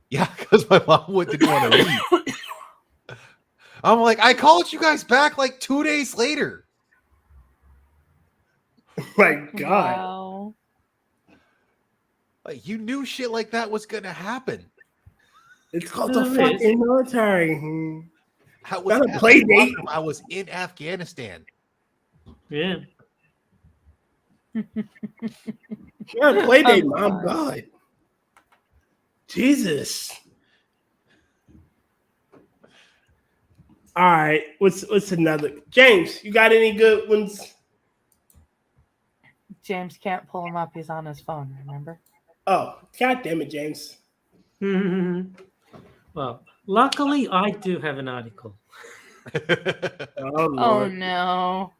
Yeah, because my mom didn't want to leave. I'm like, I called you guys back like 2 days later. My God. Wow. Like, you knew shit like that was gonna happen. It's called the fucking military. How was that a play date? I was in Afghanistan. Yeah. Yeah, play date, Mom. God. Jesus. All right. What's another? James, you got any good ones? James can't pull him up. He's on his phone, remember? Oh, God damn it, James. Well, luckily, I do have an article. Oh, no.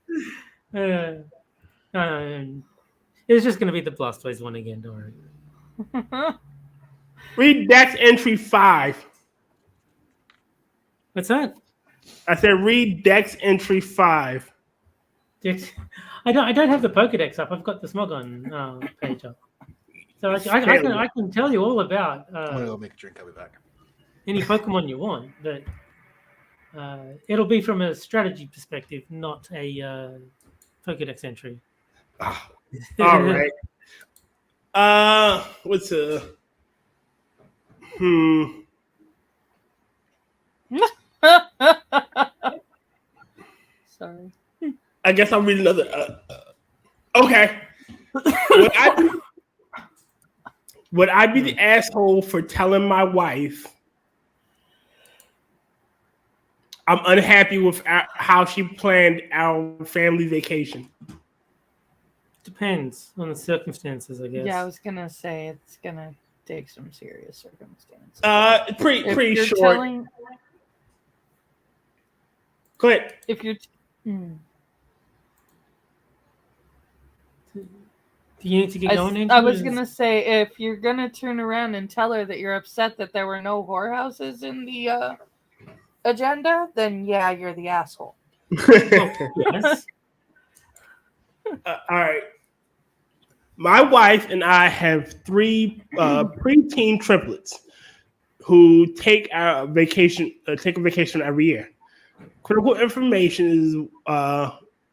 It's just going to be the Blastoise one again, don't worry. Read Dex entry 5. What's that? I said read Dex entry 5. Dex. I don't have the Pokedex up. I've got the Smogon page up. So I can tell you all about I'm gonna go make a drink. I'll be back. Any Pokemon you want, but it'll be from a strategy perspective, not a Pokedex entry. All right. What's a Sorry. I guess I'll read another. Okay. Would I be the asshole for telling my wife I'm unhappy with how she planned our family vacation? Depends on the circumstances, I guess. Yeah, I was gonna say it's gonna take some serious circumstances. Pretty short. Go ahead. If you're Do you need to get going into I was going to say, if you're going to turn around and tell her that you're upset that there were no whorehouses in the agenda, then yeah, you're the asshole. Yes. All right. My wife and I have 3 preteen triplets who take a vacation every year. Critical information is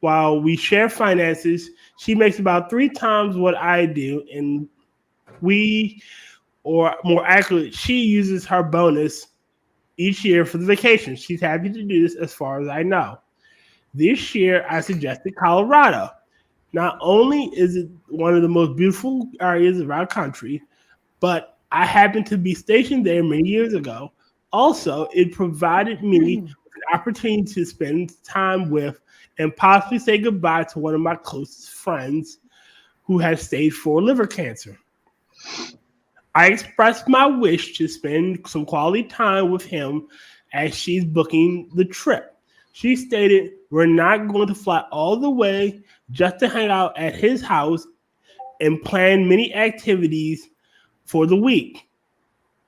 while we share finances, she makes about 3 times what I do, and or more accurately, she uses her bonus each year for the vacation. She's happy to do this as far as I know. This year, I suggested Colorado. Not only is it one of the most beautiful areas of our country, but I happened to be stationed there many years ago. Also, it provided me with an opportunity to spend time with and possibly say goodbye to one of my closest friends who has stage 4 liver cancer. I expressed my wish to spend some quality time with him as she's booking the trip. She stated, "We're not going to fly all the way just to hang out at his house and plan many activities for the week.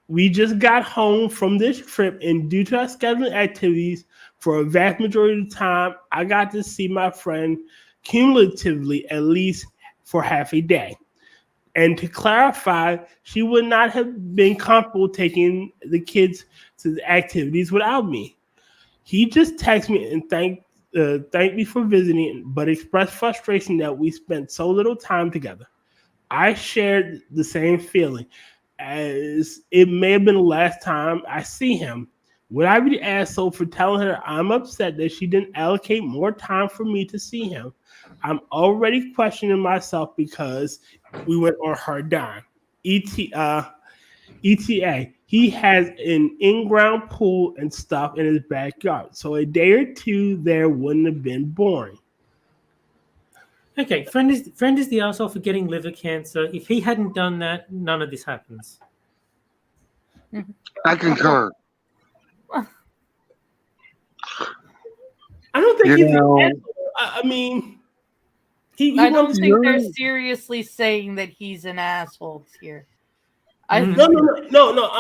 We just got home from this trip, and due to our scheduling activities for a vast majority of the time, I got to see my friend cumulatively at least for half a day. And to clarify, she would not have been comfortable taking the kids to the activities without me. He just texted me and thanked me for visiting, but expressed frustration that we spent so little time together. I shared the same feeling, as it may have been the last time I see him. Would I be the asshole for telling her I'm upset that she didn't allocate more time for me to see him? I'm already questioning myself because we went on her dime. ETA, he has an in-ground pool and stuff in his backyard, so a day or two there wouldn't have been boring." Okay, friend is the asshole for getting liver cancer. If he hadn't done that, none of this happens. I concur. I don't think You he's know- an asshole. I mean, he I don't wants think they're to. seriously saying that he's an asshole here. No.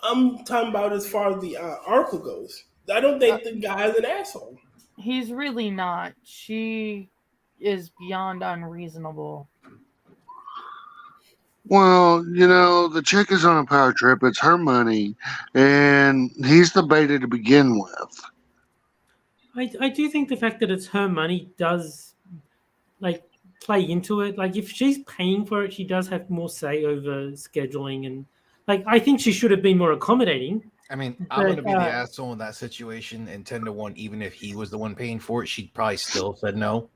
I'm talking about as far as the article goes. I don't think the guy's an asshole. He's really not. She is beyond unreasonable. Well, the chick is on a power trip. It's her money, and he's the beta to begin with. I do think the fact that it's her money does play into it. Like, if she's paying for it, she does have more say over scheduling, and I think she should have been more accommodating. I mean, I'm going to be the asshole in that situation, and 10 to 1, even if he was the one paying for it, she'd probably still said no.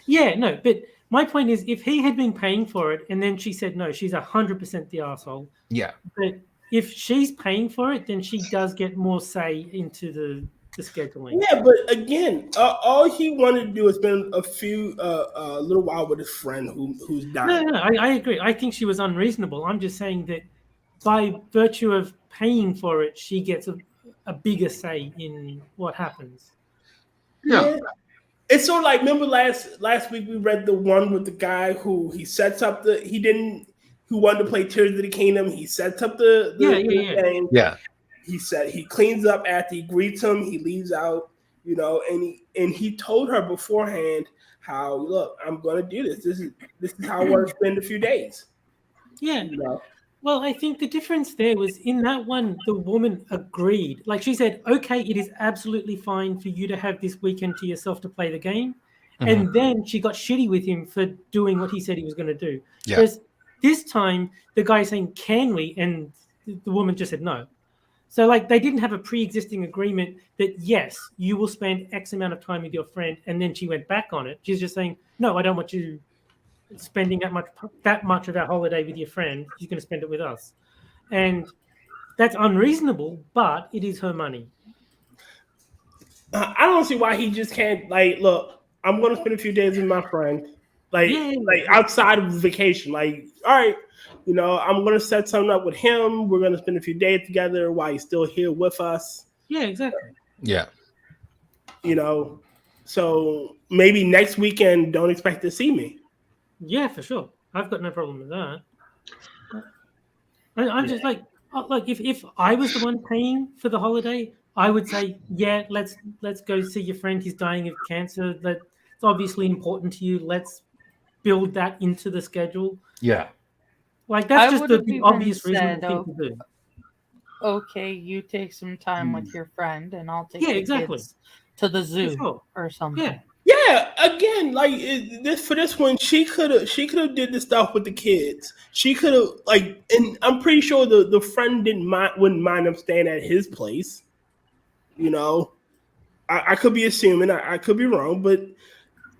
Yeah, no, but my point is, if he had been paying for it and then she said no, she's 100% the asshole. Yeah. But if she's paying for it, then she does get more say into the scheduling. Yeah, but again, all he wanted to do is spend a little while with his friend who's dying. No, I agree. I think she was unreasonable. I'm just saying that by virtue of paying for it, she gets a bigger say in what happens. Yeah. It's sort of like, remember last week we read the one with the guy who he sets up who wanted to play Tears of the Kingdom. He sets up the game. Yeah. He cleans up after he greets him. He leaves out, and he told her beforehand how, look, I'm going to do this. This is how I want to spend a few days. Yeah. Well, I think the difference there was in that one, the woman agreed. Like, she said, okay, it is absolutely fine for you to have this weekend to yourself to play the game. Mm-hmm. And then she got shitty with him for doing what he said he was going to do. Yeah. Whereas this time, the guy's saying, can we? And the woman just said no. So, they didn't have a pre-existing agreement that, yes, you will spend X amount of time with your friend, and then she went back on it. She's just saying, no, I don't want you spending that much of our holiday with your friend. You're going to spend it with us. And that's unreasonable, but it is her money. I don't see why he just can't, look, I'm going to spend a few days with my friend. Outside of vacation. All right, I'm going to set something up with him. We're going to spend a few days together while he's still here with us. Yeah, exactly. Yeah. So maybe next weekend, don't expect to see me. Yeah, for sure. I've got no problem with that. I'm just if I was the one paying for the holiday, I would say, yeah, let's go see your friend. He's dying of cancer. It's obviously important to you. Let's build that into the schedule. Yeah. Like that's I just would've the even obvious said, reasonable thing to do. Okay, you take some time with your friend, and I'll take Yeah, the exactly. kids to the zoo sure. or something. Yeah. Yeah, again, like this one, she could have did the stuff with the kids. She could have and I'm pretty sure the friend wouldn't mind them staying at his place. You know, I could be assuming, I could be wrong, but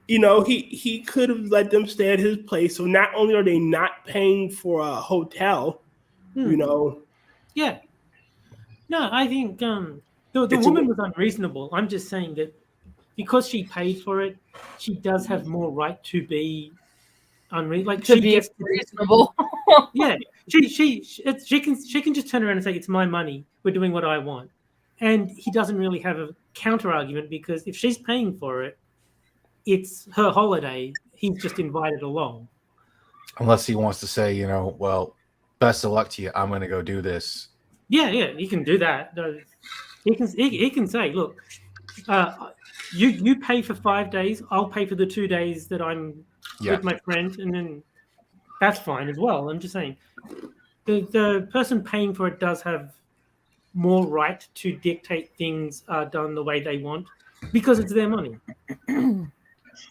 you know, he could have let them stay at his place. So not only are they not paying for a hotel, you know. Yeah. No, I think the woman was unreasonable. I'm just saying that because she paid for it, she does have more right to be unreasonable. Like she gets reasonable. Yeah, she can just turn around and say it's my money. We're doing what I want, and he doesn't really have a counter argument because if she's paying for it, it's her holiday. He's just invited along. Unless he wants to say, you know, well, best of luck to you. I'm going to go do this. Yeah, he can do that. He can say, look, you pay for 5 days. I'll pay for the 2 days that I'm with my friend, and then that's fine as well. I'm just saying, the person paying for it does have more right to dictate things are done the way they want because it's their money.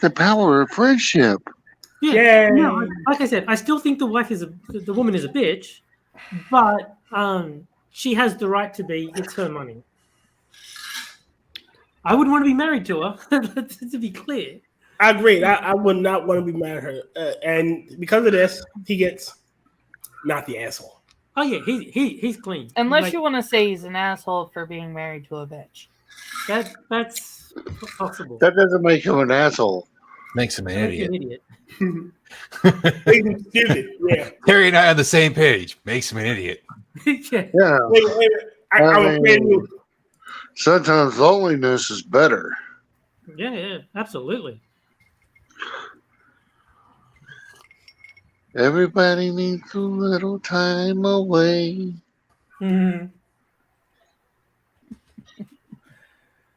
The power of friendship. Yeah. No, like I said, I still think the woman is a bitch, but she has the right to be. It's her money. I wouldn't want to be married to her. To be clear, I agree. I would not want to be mad at her, and because of this, he gets not the asshole. Oh yeah, he's clean. Unless you want to say he's an asshole for being married to a bitch. That's possible. That doesn't make him an asshole. Makes him an idiot. Stupid. Yeah. Terry and I are on the same page. Makes him an idiot. Yeah. I mean, sometimes loneliness is better. Yeah, absolutely. Everybody needs a little time away. Mm-hmm.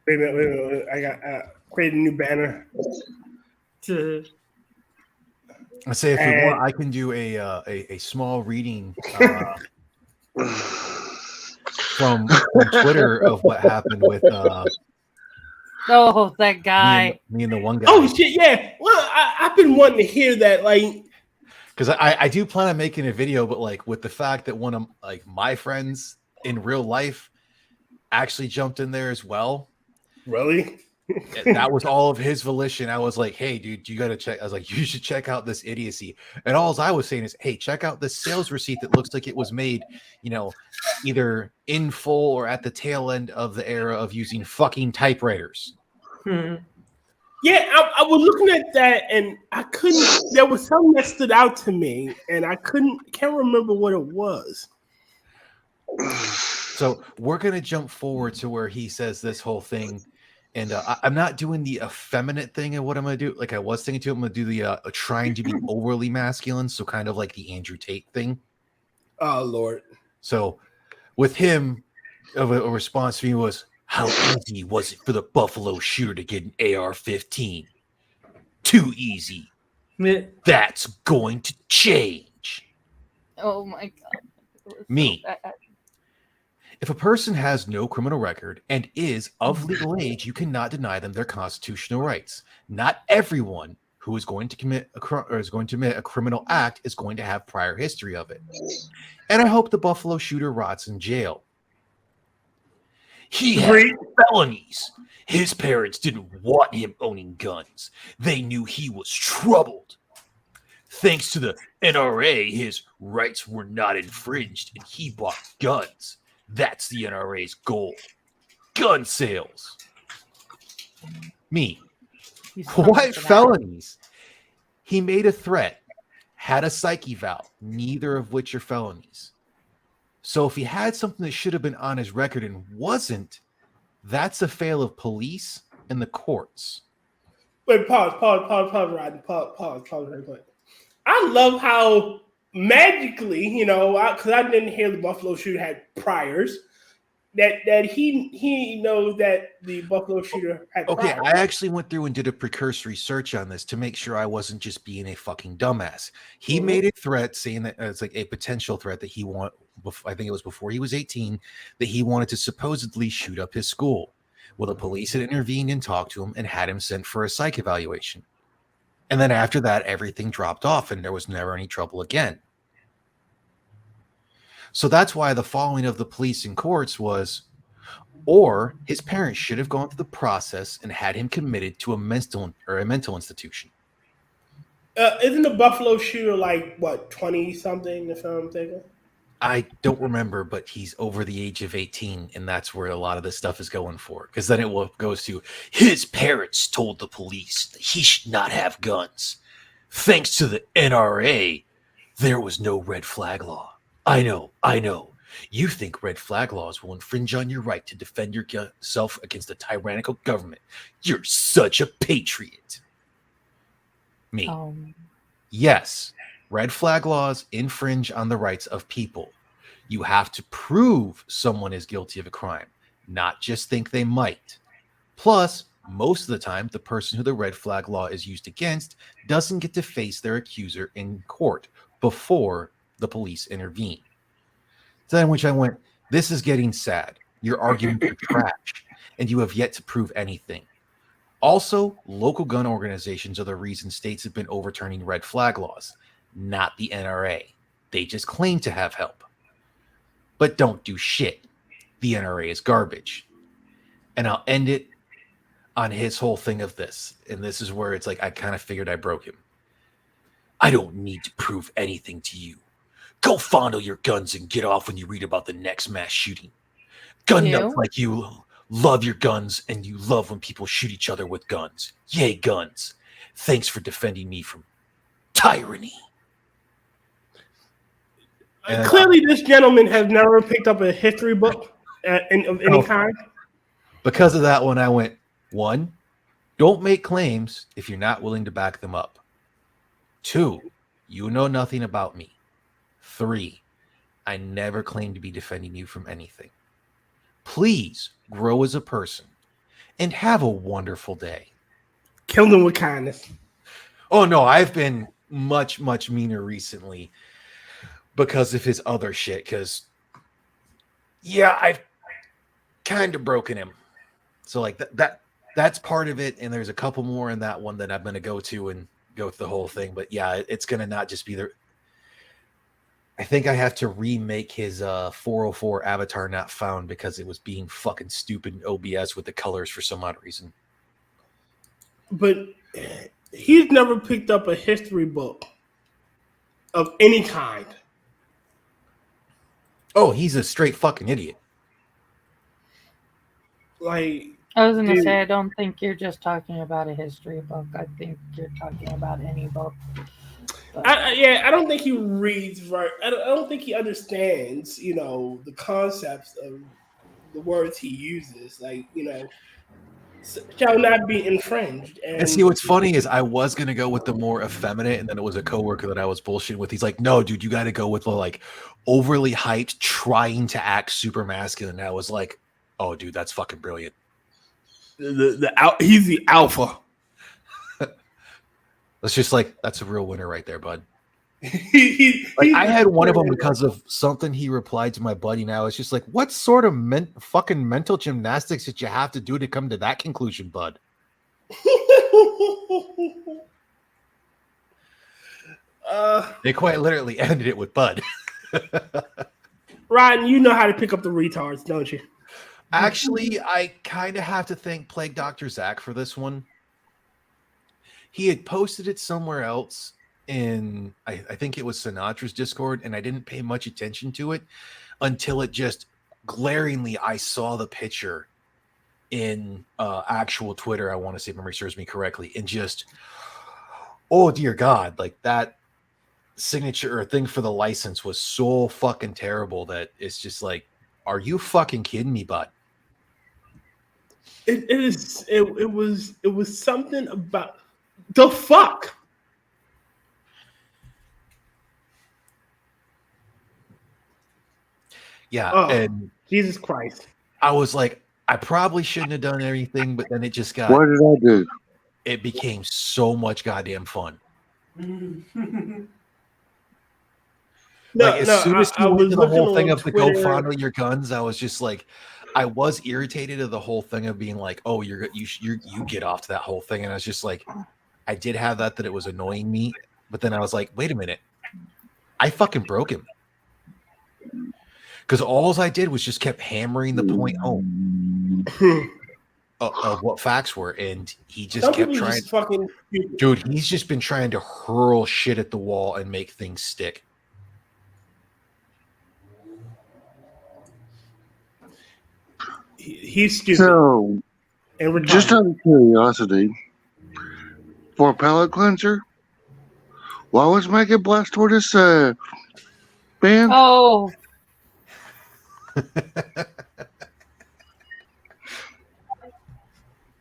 Wait a minute. I got create a new banner. I say if you want, I can do a small reading from Twitter of what happened with oh, that guy. Me and the one guy. Oh shit, yeah. Well, I've been wanting to hear that, like, because I do plan on making a video, but like with the fact that one of like my friends in real life actually jumped in there as well. Really? That was all of his volition. I was like, hey, dude, you got to check. I was like, you should check out this idiocy. And all I was saying is, hey, check out this sales receipt that looks like it was made, you know, either in full or at the tail end of the era of using fucking typewriters. Yeah, I was looking at that and I couldn't. There was something that stood out to me, and can't remember what it was. So we're gonna jump forward to where he says this whole thing. And I'm not doing the effeminate thing of what I'm going to do. Like I was thinking I'm going to do the trying to be overly masculine. So kind of like the Andrew Tate thing. Oh, Lord. So with him, a response to me was, how easy was it for the Buffalo shooter to get an AR-15? Too easy. That's going to change. Oh, my God. Me. If a person has no criminal record and is of legal age, you cannot deny them their constitutional rights. Not everyone who is going to commit a criminal act is going to have prior history of it. And I hope the Buffalo shooter rots in jail. He had felonies. His parents didn't want him owning guns. They knew he was troubled. Thanks to the NRA, his rights were not infringed and he bought guns. That's the NRA's goal. Gun sales. Me. What felonies? He made a threat, had a psych eval, neither of which are felonies. So if he had something that should have been on his record and wasn't, that's a fail of police and the courts. Wait, pause, Rodney. Pause very quick. I love how magically, you know, because I didn't hear the Buffalo shooter had priors. that he knows that the Buffalo shooter had Okay, prior. I actually went through and did a precursory search on this to make sure I wasn't just being a fucking dumbass. He made a threat saying that it's like a potential threat that he I think it was before he was 18, that he wanted to supposedly shoot up his school. Well, the police had intervened and talked to him and had him sent for a psych evaluation. And then after that, everything dropped off and there was never any trouble again. So that's why the following of the police and courts was, or his parents should have gone through the process and had him committed to a mental institution. Isn't the Buffalo shooter like what 20 something? If I'm thinking, I don't remember, but he's over the age of 18, and that's where a lot of this stuff is going for. Because then it goes to his parents told the police that he should not have guns. Thanks to the NRA, there was no red flag law. I know. You think red flag laws will infringe on your right to defend yourself against a tyrannical government. You're such a patriot. Me. Yes, red flag laws infringe on the rights of people. You have to prove someone is guilty of a crime, not just think they might. Plus, most of the time, the person who the red flag law is used against doesn't get to face their accuser in court before the police intervene. Then which I went, this is getting sad. Your arguments are trash, and you have yet to prove anything. Also, local gun organizations are the reason states have been overturning red flag laws, not the NRA. They just claim to have help, but don't do shit. The NRA is garbage. And I'll end it on his whole thing of this. And this is where it's like, I kind of figured I broke him. I don't need to prove anything to you. Go fondle your guns and get off when you read about the next mass shooting. Gun nuts like you love your guns, and you love when people shoot each other with guns. Yay, guns. Thanks for defending me from tyranny. clearly, this gentleman has never picked up a history book of any kind. Because of that one, I went, 1, don't make claims if you're not willing to back them up. 2, you know nothing about me. 3, I never claimed to be defending you from anything. Please grow as a person and have a wonderful day. Kill them with kindness. Oh, no, I've been much, much meaner recently because of his other shit. Because, yeah, I've kind of broken him. So, like, that's part of it. And there's a couple more in that one that I'm going to go to and go through the whole thing. But, yeah, it's going to not just be the... I think I have to remake his 404 avatar not found because it was being fucking stupid in OBS with the colors for some odd reason. But he's never picked up a history book of any kind. Oh, he's a straight fucking idiot. Like, I was going to say, I don't think you're just talking about a history book. I think you're talking about any book. I don't think he reads right. I don't think he understands, the concepts of the words he uses. Like, shall not be infringed. And see, what's funny is I was going to go with the more effeminate, and then it was a coworker that I was bullshitting with. He's like, no, dude, you got to go with the, like, overly hyped, trying to act super masculine. And I was like, oh, dude, that's fucking brilliant. He's the alpha. That's just like, that's a real winner right there, bud. I had one of them because of something he replied to my buddy. Now it's just like, what sort of fucking mental gymnastics did you have to do to come to that conclusion, bud? They quite literally ended it with bud. Ryan, you know how to pick up the retards, don't you? Actually, I kind of have to thank Plague Dr. Zach for this one. He had posted it somewhere else in, I think it was Sinatra's Discord, and I didn't pay much attention to it until it just glaringly, I saw the picture in actual Twitter, I want to say, if memory serves me correctly, and just, oh dear God, like that signature or thing for the license was so fucking terrible that it's just like, are you fucking kidding me, bud? It was something about the fuck. Yeah, oh, and Jesus Christ. I was like, I probably shouldn't have done anything, but then it just got. What did I do? It became so much goddamn fun. As soon as you went to the whole thing of the go fondle your guns, I was just like, I was irritated of the whole thing of being like, oh, you get off to that whole thing, and I was just like, I did have that it was annoying me, but then I was like, wait a minute, I fucking broke him because all I did was just kept hammering the point home of what facts were, and he just kept trying. Dude, he's just been trying to hurl shit at the wall and make things stick. He's stupid. So, just out of curiosity, for a palate cleanser, why was Mega Blast Tortoise banned? Oh.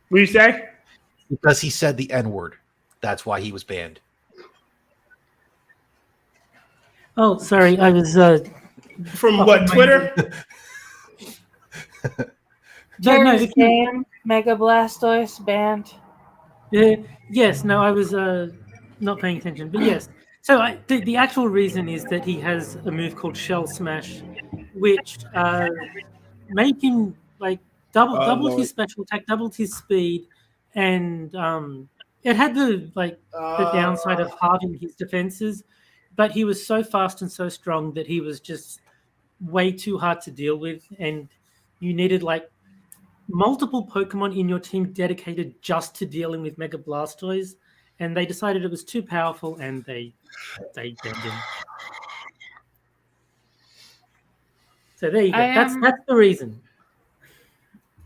What do you say? Because he said the N-word. That's why he was banned. Oh, sorry. I was... From what, Twitter? Terry's game, Mega Blastoise banned. Yes, no, I was not paying attention. But yes. So the actual reason is that he has a move called Shell Smash, which made him doubled his special attack, doubled his speed, and it had the downside of halving his defenses, but he was so fast and so strong that he was just way too hard to deal with, and you needed multiple Pokemon in your team dedicated just to dealing with Mega Blastoise, and they decided it was too powerful, and they banned him. So there you go. That's the reason.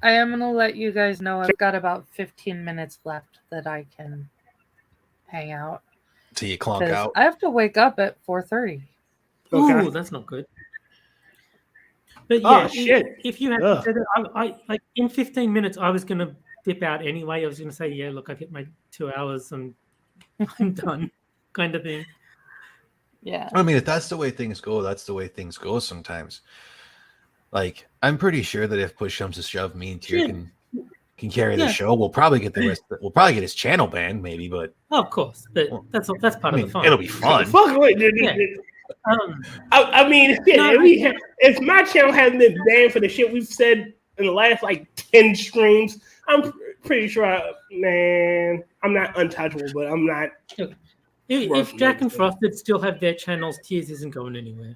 I am going to let you guys know I've got about 15 minutes left that I can hang out. Till you clonk out? I have to wake up at 4:30. Okay. Ooh, that's not good. But yeah, if you had said it, I in 15 minutes, I was going to dip out anyway. I was going to say, yeah, look, I've hit my 2 hours and I'm done, kind of thing. Yeah. I mean, if that's the way things go, that's the way things go sometimes. I'm pretty sure that if push comes to shove, me and Tier can carry the show. We'll probably get the rest. We'll probably get his channel banned, maybe. But of course, but that's part of the fun. It'll be fun. I mean, if my channel hasn't been banned for the shit we've said in the last 10 streams, I'm pretty sure, I'm not untouchable, but I'm not. If Jack and Frosted still have their channels, Tears isn't going anywhere.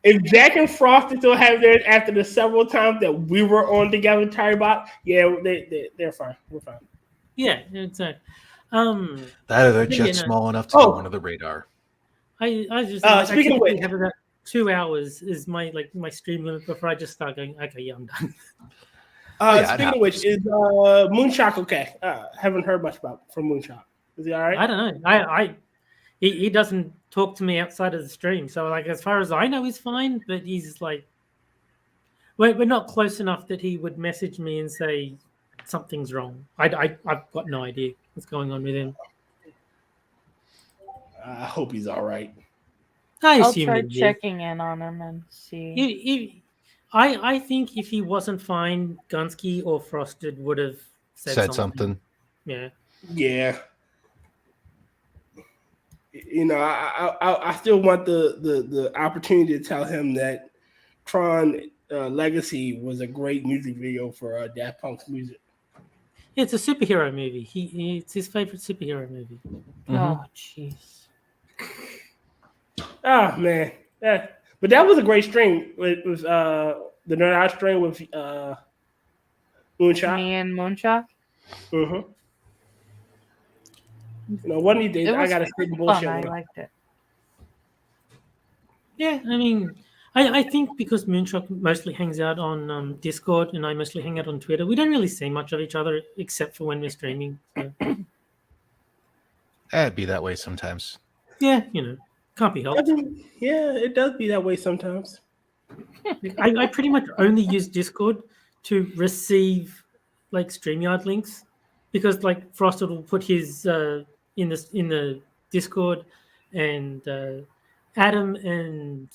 If Jack and Frosted still have theirs after the several times that we were on together, Tyribot, they're fine. We're fine. Yeah, exactly. They're just small enough to go under the radar. I just speaking of which, have about 2 hours is my stream limit before I just start going. Okay, yeah, I'm done. Speaking of which, is Moonshock okay? Haven't heard much from Moonshock. Is he all right? I don't know. He doesn't talk to me outside of the stream, so as far as I know, he's fine. But he's we're not close enough that he would message me and say something's wrong. I've got no idea what's going on with him. I hope he's all right. I'll try checking in on him and see. I think if he wasn't fine, Gunski or Frosted would have said something. Yeah. Yeah. I still want the opportunity to tell him that Tron Legacy was a great music video for Daft Punk's music. It's a superhero movie. It's his favorite superhero movie. Mm-hmm. Oh, jeez. Oh man, but that was a great stream. It was the Nerd Out stream with Moonshock. Me and Moonshock. Mm-hmm. One of these days I gotta sit and bullshit. I liked it. Yeah, I mean, I think because Moonshock mostly hangs out on Discord and I mostly hang out on Twitter, we don't really see much of each other except for when we're streaming. So. It'd be that way sometimes. Yeah, can't be helped. Yeah, it does be that way sometimes. I pretty much only use Discord to receive StreamYard links because Frosted will put his in the Discord, and Adam and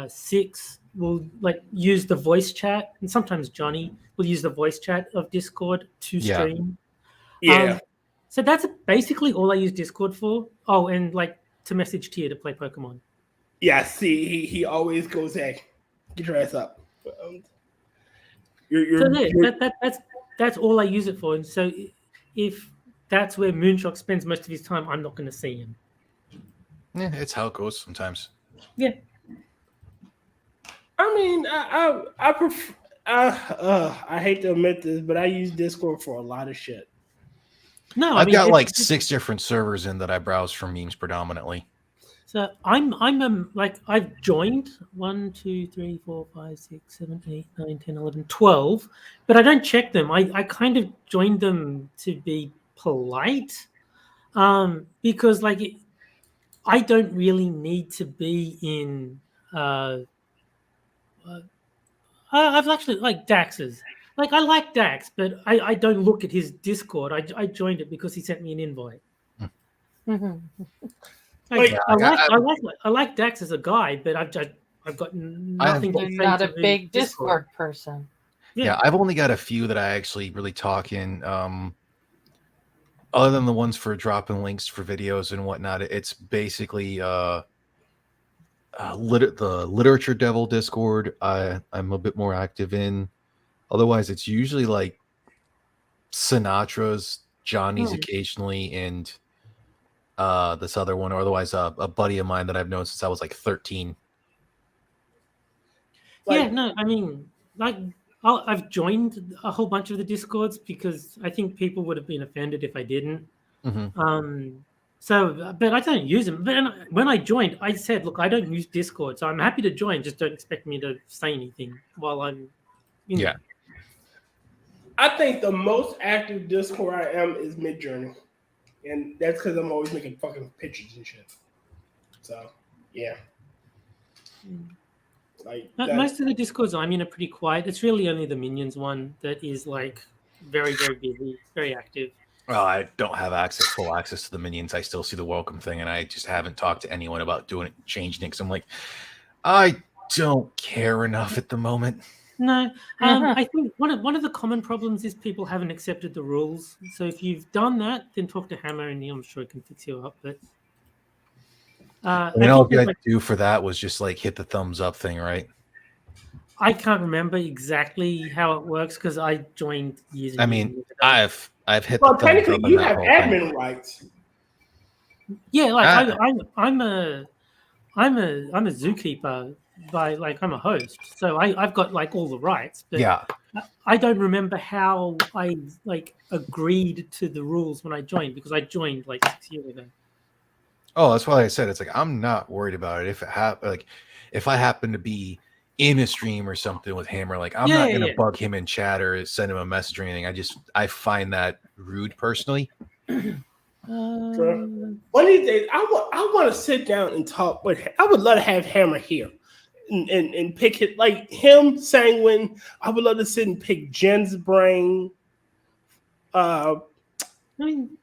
Six will like use the voice chat, and sometimes Johnny will use the voice chat of Discord to stream. Yeah. So that's basically all I use Discord for. Oh, and like to message Tia to play Pokemon. Yeah, see, he always goes, hey, get your ass up. That's all I use it for. And so if that's where Moonshock spends most of his time, I'm not going to see him. Yeah, it's how it goes sometimes. Yeah. I mean, I prefer. I hate to admit this, but I use Discord for a lot of shit. No, I've got like 6 different servers in that I browse for memes predominantly. So I'm like I've joined 1, 2, 3, 4, 5, 6, 7, 8, 9, 10, 11, 12, but I don't check them. I kind of joined them to be polite, because like I don't really need to be in. I've actually like Dax's. Like I like Dax, but I don't look at his Discord. I joined it because he sent me an invite. I like Dax as a guy, but I've got nothing to say. Not a big Discord person. Yeah, I've only got a few that I actually really talk in. Other than the ones for dropping links for videos and whatnot, it's basically the Literature Devil Discord. I'm a bit more active in. Otherwise, it's usually like Sinatra's, Johnny's occasionally, and this other one, or otherwise a buddy of mine that I've known since I was like 13. Yeah, no, I mean, like I've joined a whole bunch of the Discords because I think people would have been offended if I didn't. So, but I don't use them. But when I joined, I said, look, I don't use Discord, so I'm happy to join. Just don't expect me to say anything while I'm in. Yeah. I think the most active Discord I am is Midjourney. And that's because I'm always making fucking pictures and shit. So, yeah. Like most of the Discords I'm in are pretty quiet. It's really only the Minions one that is like very, very busy, very active. Well, I don't have full access to the Minions. I still see the welcome thing, and I just haven't talked to anyone about doing it, changing it. Because I'm like, I don't care enough at the moment. No, I think one of the common problems is people haven't accepted the rules. So if you've done that, then talk to Hammer, and I'm sure he can fix you up. But all you had to do for that was just like hit the thumbs up thing, right? I can't remember exactly how it works because I joined years ago. I mean, I've hit. Well, technically, you have admin rights. Yeah, like I'm a zookeeper. I'm a host, so I've got like all the rights, but yeah, I don't remember how I like agreed to the rules when I joined because I joined like 6 years ago. Oh, that's why I said it's like I'm not worried about it. If I happen to be in a stream or something with Hammer, like I'm not gonna bug him in chat or send him a message or anything. I find that rude personally. One of these days, I want to sit down and talk with. I would love to have Hammer here. And pick it like him, Sanguine. I would love to sit and pick Jen's brain. I mean,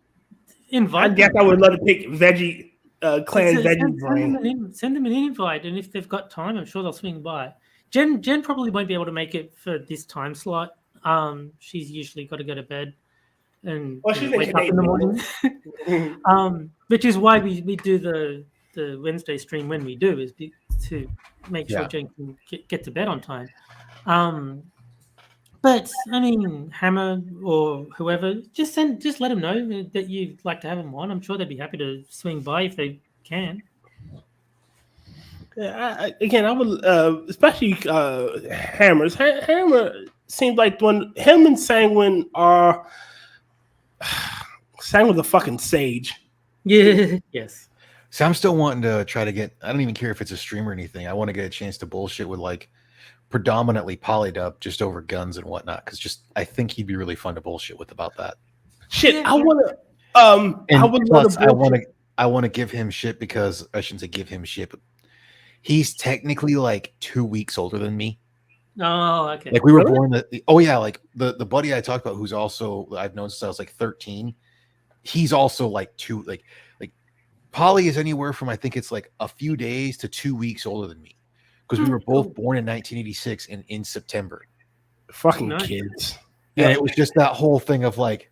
invite. I guess I would love to pick Veggie Clan Veggie brain. Send them an invite, and if they've got time, I'm sure they'll swing by. Jen probably won't be able to make it for this time slot. She's usually got to go to bed and wake up in the morning. Which is why we do the Wednesday stream when we do, is to make sure Jen can get to bed on time. But I mean, Hammer or whoever, just let them know that you'd like to have them on. I'm sure they'd be happy to swing by if they can. Yeah, I would, especially Hammer. Hammer seems like when him and Sanguine are Sanguine's a fucking sage. Yeah. Yes. So I'm still wanting to try to get. I don't even care if it's a stream or anything. I want to get a chance to bullshit with like predominantly Polydub just over guns and whatnot, because I think he'd be really fun to bullshit with about that. Shit, I want to. I want to give him shit because I shouldn't say give him shit, but he's technically like 2 weeks older than me. Oh, okay. Like we were born. Like the buddy I talked about, who's also I've known since I was like 13. He's also like Polly is anywhere from I think it's like a few days to 2 weeks older than me. because we were both born in 1986 and in September. Fucking Nice. kids. And it was just that whole thing of like,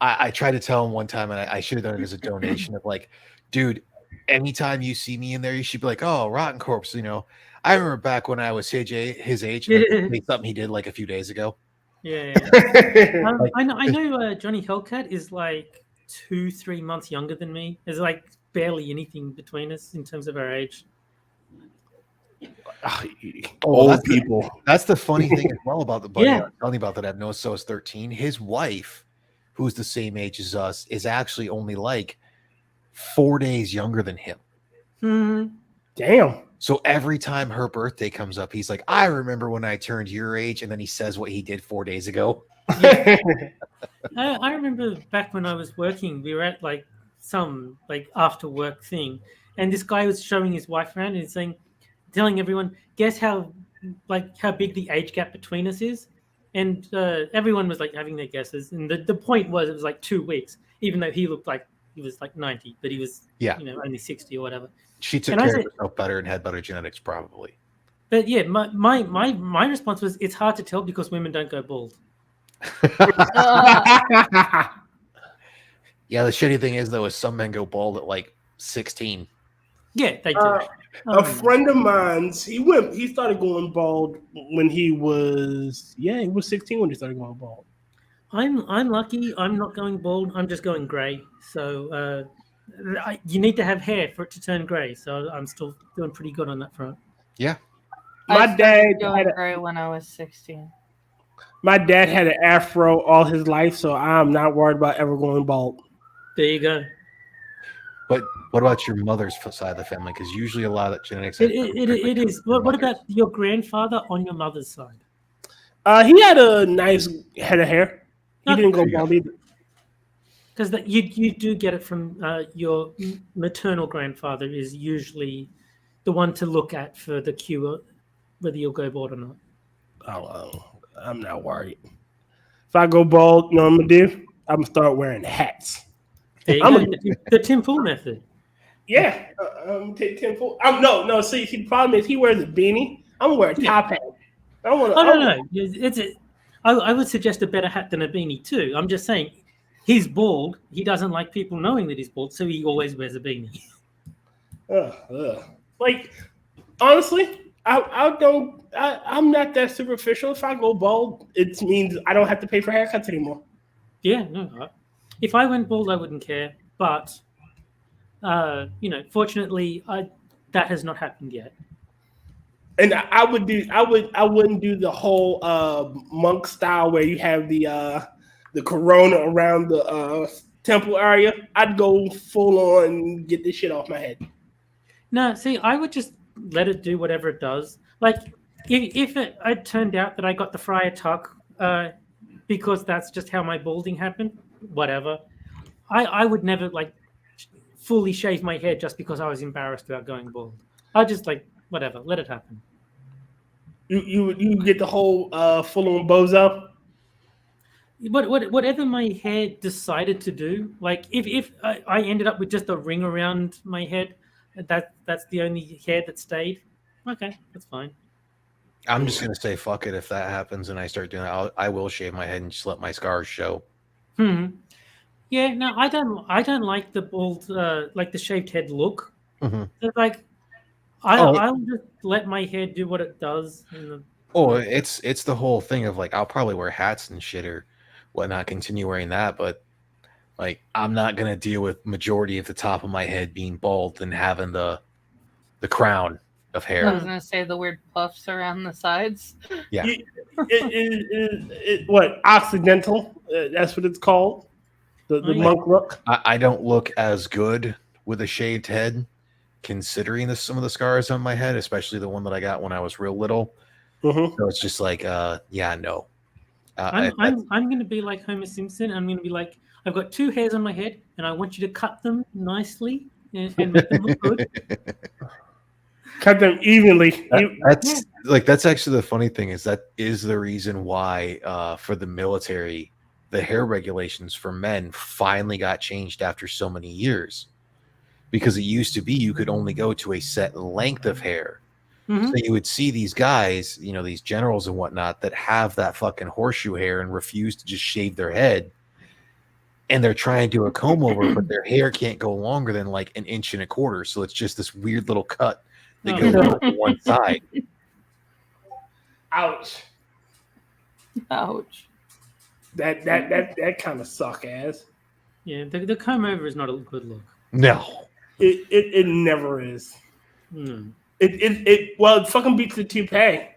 I tried to tell him one time, and I should have done it as a donation of like, dude, anytime you see me in there, you should be like, oh, Rotncorpse, you know. I remember back when I was his age, and that's something he did like a few days ago. Yeah. I know Johnny Hellcat is like 2-3 months younger than me. There's like barely anything between us in terms of our age. Old people. That's the funny thing as well about the buddy I was telling you about that I've noticed. So is 13. His wife, who's the same age as us, is actually only like 4 days younger than him. Damn. So every time her birthday comes up, he's like, I remember when I turned your age, and then he says what he did 4 days ago. I remember back when I was working, we were at like some like after work thing, and this guy was showing his wife around and saying, telling everyone, guess how big the age gap between us is, and everyone was like having their guesses, and the point was it was like 2 weeks, even though he looked like he was like 90, but he was only 60 or whatever. She took care of herself better and had better genetics, probably. But yeah, my response was, it's hard to tell because women don't go bald. Yeah, the shitty thing is though, is some men go bald at like 16. Yeah, they do. A friend of mine's, he started going bald when he was 16 when he started going bald. I'm lucky. I'm not going bald. I'm just going grey. So you need to have hair for it to turn grey. So I'm still doing pretty good on that front. Yeah. My dad had grey when I was 16. My dad had an afro all his life, so I'm not worried about ever going bald. There you go. But what about your mother's side of the family? Because usually a lot of that genetics. It is. What about your grandfather on your mother's side? He had a nice head of hair. He didn't go bald either. Because you do get it from your maternal grandfather is usually the one to look at for the cure, whether you'll go bald or not. Oh, I'm not worried. If I go bald, you know what I'm gonna do? I'm gonna start wearing hats. There you go. The Tim Pool method. Yeah, take Tim Pool. No. See, the problem is he wears a beanie. I'm gonna wear a top hat. No. I would suggest a better hat than a beanie too. I'm just saying, he's bald. He doesn't like people knowing that he's bald, so he always wears a beanie. Like, honestly, I'm not that superficial. If I go bald, it means I don't have to pay for haircuts anymore. Yeah, no. If I went bald, I wouldn't care. But, fortunately, that has not happened yet. And I wouldn't do the whole monk style where you have the corona around the temple area. I'd go full on, get this shit off my head. No, see, I would just let it do whatever it does. Like, if it turned out that I got the Friar Tuck because that's just how my balding happened, whatever. I would never, fully shave my head just because I was embarrassed about going bald. I just, whatever, let it happen. You get the whole full-on bozo? Whatever my hair decided to do, if I ended up with just a ring around my head, that's the only hair that stayed, okay, that's fine. I'm just gonna say fuck it if that happens and I start doing that. I will shave my head and just let my scars show. Yeah, no, I don't like the bald, the shaved head look. Mm-hmm. I'll just let my hair do what it does. It's the whole thing of I'll probably wear hats and shit or whatnot, continue wearing that, but I'm not gonna deal with majority of the top of my head being bald and having the crown of hair. I was gonna say the weird puffs around the sides. Yeah. What, Occidental? That's what it's called. The monk look. I don't look as good with a shaved head, considering some of the scars on my head, especially the one that I got when I was real little. Mm-hmm. So it's just no. I'm going to be like Homer Simpson. I'm going to be like, I've got 2 hairs on my head, and I want you to cut them nicely and make them look good. Cut them evenly. That's actually the funny thing is that is the reason why for the military, the hair regulations for men finally got changed after so many years. Because it used to be you could only go to a set length of hair Mhm. So you would see these guys, you know, these generals and whatnot that have that fucking horseshoe hair and refuse to just shave their head. And they're trying to do a comb over, but their hair can't go longer than like 1.25 inches. So it's just this weird little cut that Oh. goes over to one side. Ouch. Ouch. That kind of suck ass. Yeah, the comb over is not a good look. No. It never is. Hmm. It fucking beats the toupee.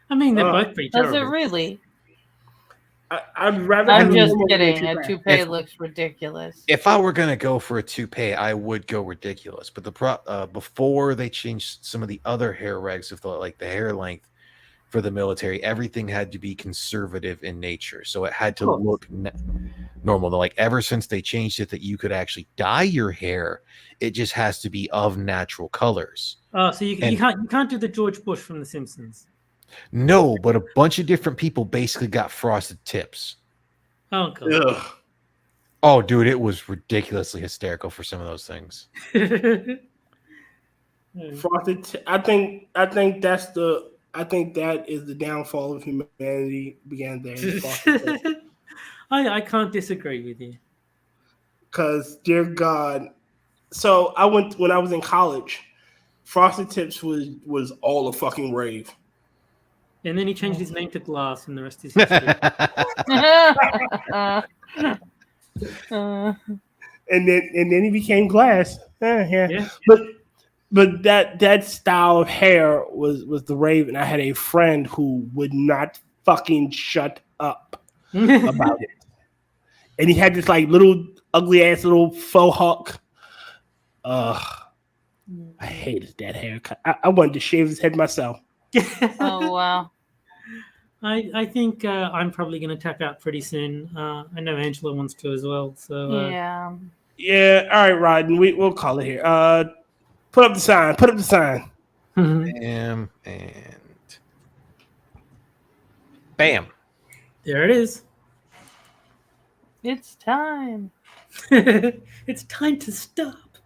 I mean, they're both pretty Does terrible. it really? I'd rather. I'm have just normal kidding. than A toupee looks ridiculous. If I were gonna go for a toupee, I would go ridiculous. But before they changed some of the other hair regs of the hair length for the military, everything had to be conservative in nature, so it had to look normal. Like ever since they changed it that you could actually dye your hair, it just has to be of natural colors. Oh, so you can't do the George Bush from The Simpsons. No, but a bunch of different people basically got frosted tips. Oh god. Ugh. Oh, dude, it was ridiculously hysterical for some of those things. Frosted. I think that is the downfall of humanity. Began there. I can't disagree with you. Because, dear God, so when I was in college, frosted tips was all the fucking rave. And then he changed his name to Glass, and the rest is history. And then he became Glass. Yeah. But that style of hair was the rave, and I had a friend who would not fucking shut up about it. And he had this like little ugly ass little faux hawk. I hated that haircut. I wanted to shave his head myself. Oh wow! I think I'm probably going to tap out pretty soon. I know Angela wants to as well. So Yeah. All right, Rodden. We'll call it here. Put up the sign. And bam. There it is. It's time. It's time to stop.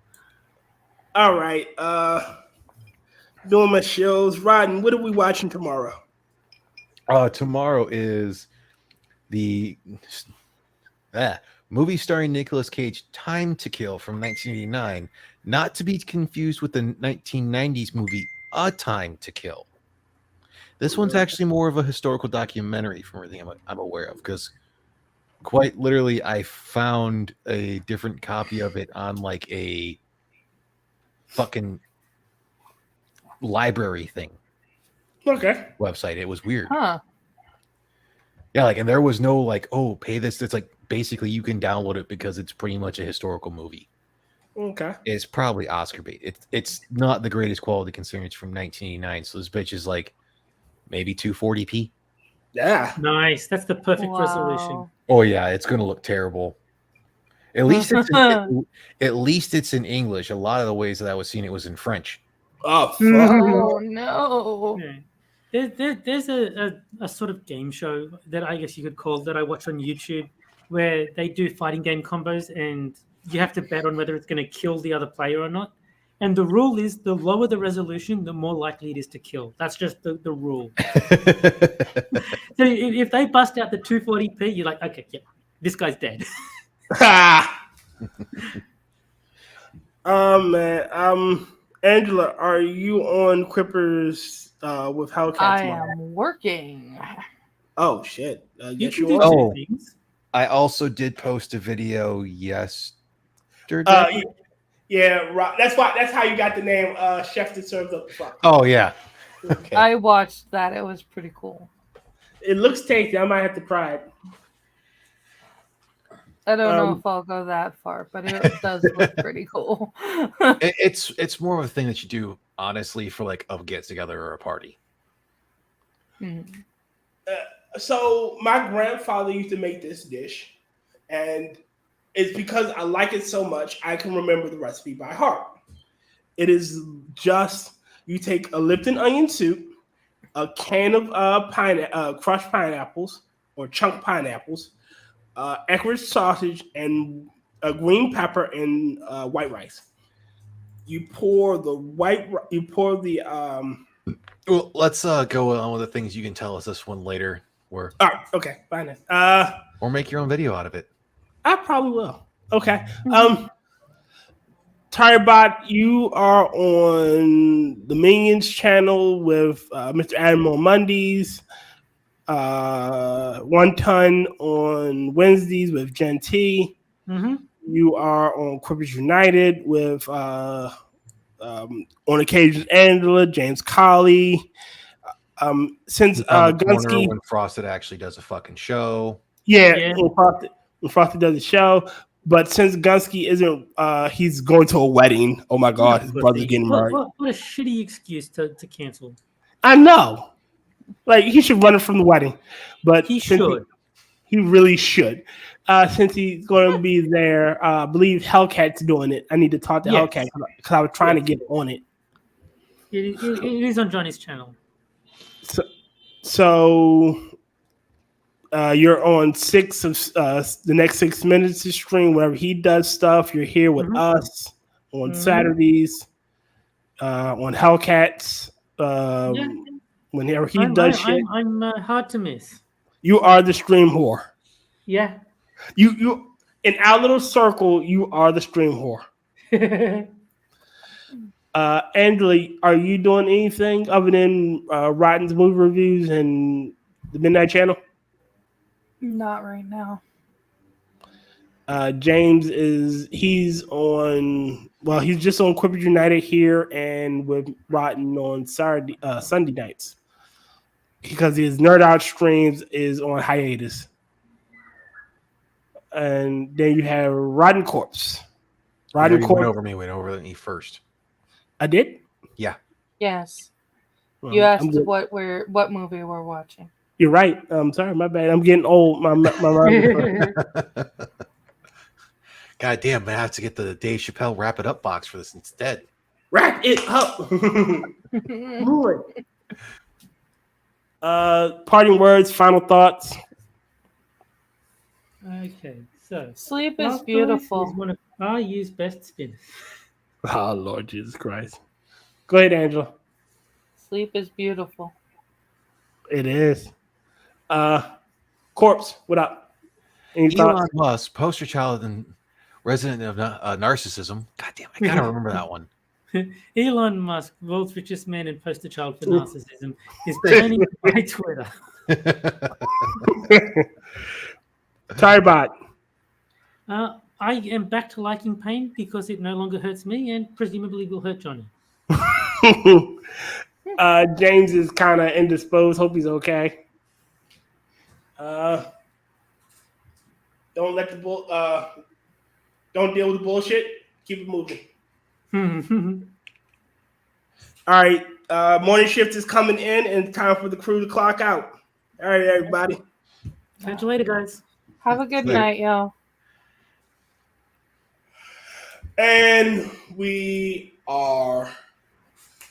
All right. Doing my shows. Rodden, what are we watching tomorrow? Tomorrow is the movie starring Nicolas Cage, Time to Kill from 1989, not to be confused with the 1990s movie A Time to Kill. This one's actually more of a historical documentary from everything I'm aware of, because quite literally I found a different copy of it on like a fucking library thing. Okay. Website. It was weird. Huh. Yeah, like, and there was no like, oh, pay this. It's like basically you can download it because it's pretty much a historical movie. Okay. It's probably Oscar bait. It's not the greatest quality considering it's from 1989. So this bitch is like maybe 240p. Yeah. Nice. That's the perfect resolution. Oh yeah, it's gonna look terrible. At least it's in English. A lot of the ways that I was seeing it was in French. Oh fuck. Oh no. Yeah. There's a sort of game show that I guess you could call that I watch on YouTube where they do fighting game combos and you have to bet on whether it's going to kill the other player or not. And the rule is the lower the resolution, the more likely it is to kill. That's just the rule. So if they bust out the 240p, you're like, okay, yeah, this guy's dead. Man. Angela, are you on Quippers with Hellcat tomorrow? I am working. Oh shit! Yes, can you do are. two things. I also did post a video yesterday. Yeah, that's how you got the name Chef that serves up the fuck. Oh yeah. Okay. I watched that. It was pretty cool. It looks tasty. I might have to try it. I don't know if I'll go that far, but it does look pretty cool. It's more of a thing that you do honestly for like a get together or a party. So my grandfather used to make this dish, and it's because I like it so much I can remember the recipe by heart. It is just you take a Lipton onion soup, a can of crushed pineapples or chunk pineapples, Ecker's sausage, and a green pepper and white rice. You pour the Well, let's go on with the things you can tell us this one later. Or okay, fine. Or make your own video out of it. I probably will. Okay. Tyrabot, you are on the Minions channel with Mr. Animal Mondays. 1 Ton on Wednesdays with Gen T. Mm-hmm. You are on Quippers United with on occasions Angela, James Colley. Since Gunski, when Frosted actually does a fucking show. Yeah. When Frosted does a show. But since Gunski isn't, he's going to a wedding. Oh my God, his brother's getting married. What a shitty excuse to cancel. I know. Like, he should run it from the wedding. But he should. He really should. Since he's going to be there, I believe Hellcat's doing it. I need to talk to Hellcat because I was trying to get on it. It is on Johnny's channel. So you're on 6 of the next 6 minutes to stream. Whenever he does stuff, you're here with us on Saturdays, on Hellcats. Whenever he does shit, I'm hard to miss. You are the stream whore. Yeah. You in our little circle, you are the stream whore. Angela, are you doing anything other than Rotten's movie reviews and the Midnight Channel? Not right now. James he's just on Quippers United here and with Rotten on Sunday nights because his Nerd Out streams is on hiatus. And then you have Rotncorpse. Went over me first. I did? Yeah. Yes. You asked what movie we're watching. You're right. I'm sorry, my bad. I'm getting old. My God damn, I have to get the Dave Chappelle Wrap It Up box for this instead. Wrap it up. Lord. Parting words, final thoughts. Okay, so sleep is beautiful. Is one of RU's best spinners. Oh, Lord Jesus Christ. Go ahead, Angela. Sleep is beautiful. It is. Corpse, what up? Any Elon thoughts? Musk, poster child and resident of narcissism. God damn, I gotta remember that one. Elon Musk, world's richest man and poster child for narcissism, is banning by Twitter. Tyrabot. I am back to liking pain because it no longer hurts me and presumably will hurt Johnny. James is kind of indisposed. Hope he's okay. Don't let the don't deal with the bullshit. Keep it moving. All right. Morning shift is coming in and it's time for the crew to clock out. All right, everybody. Catch you later, guys. Have a good night, y'all. And we are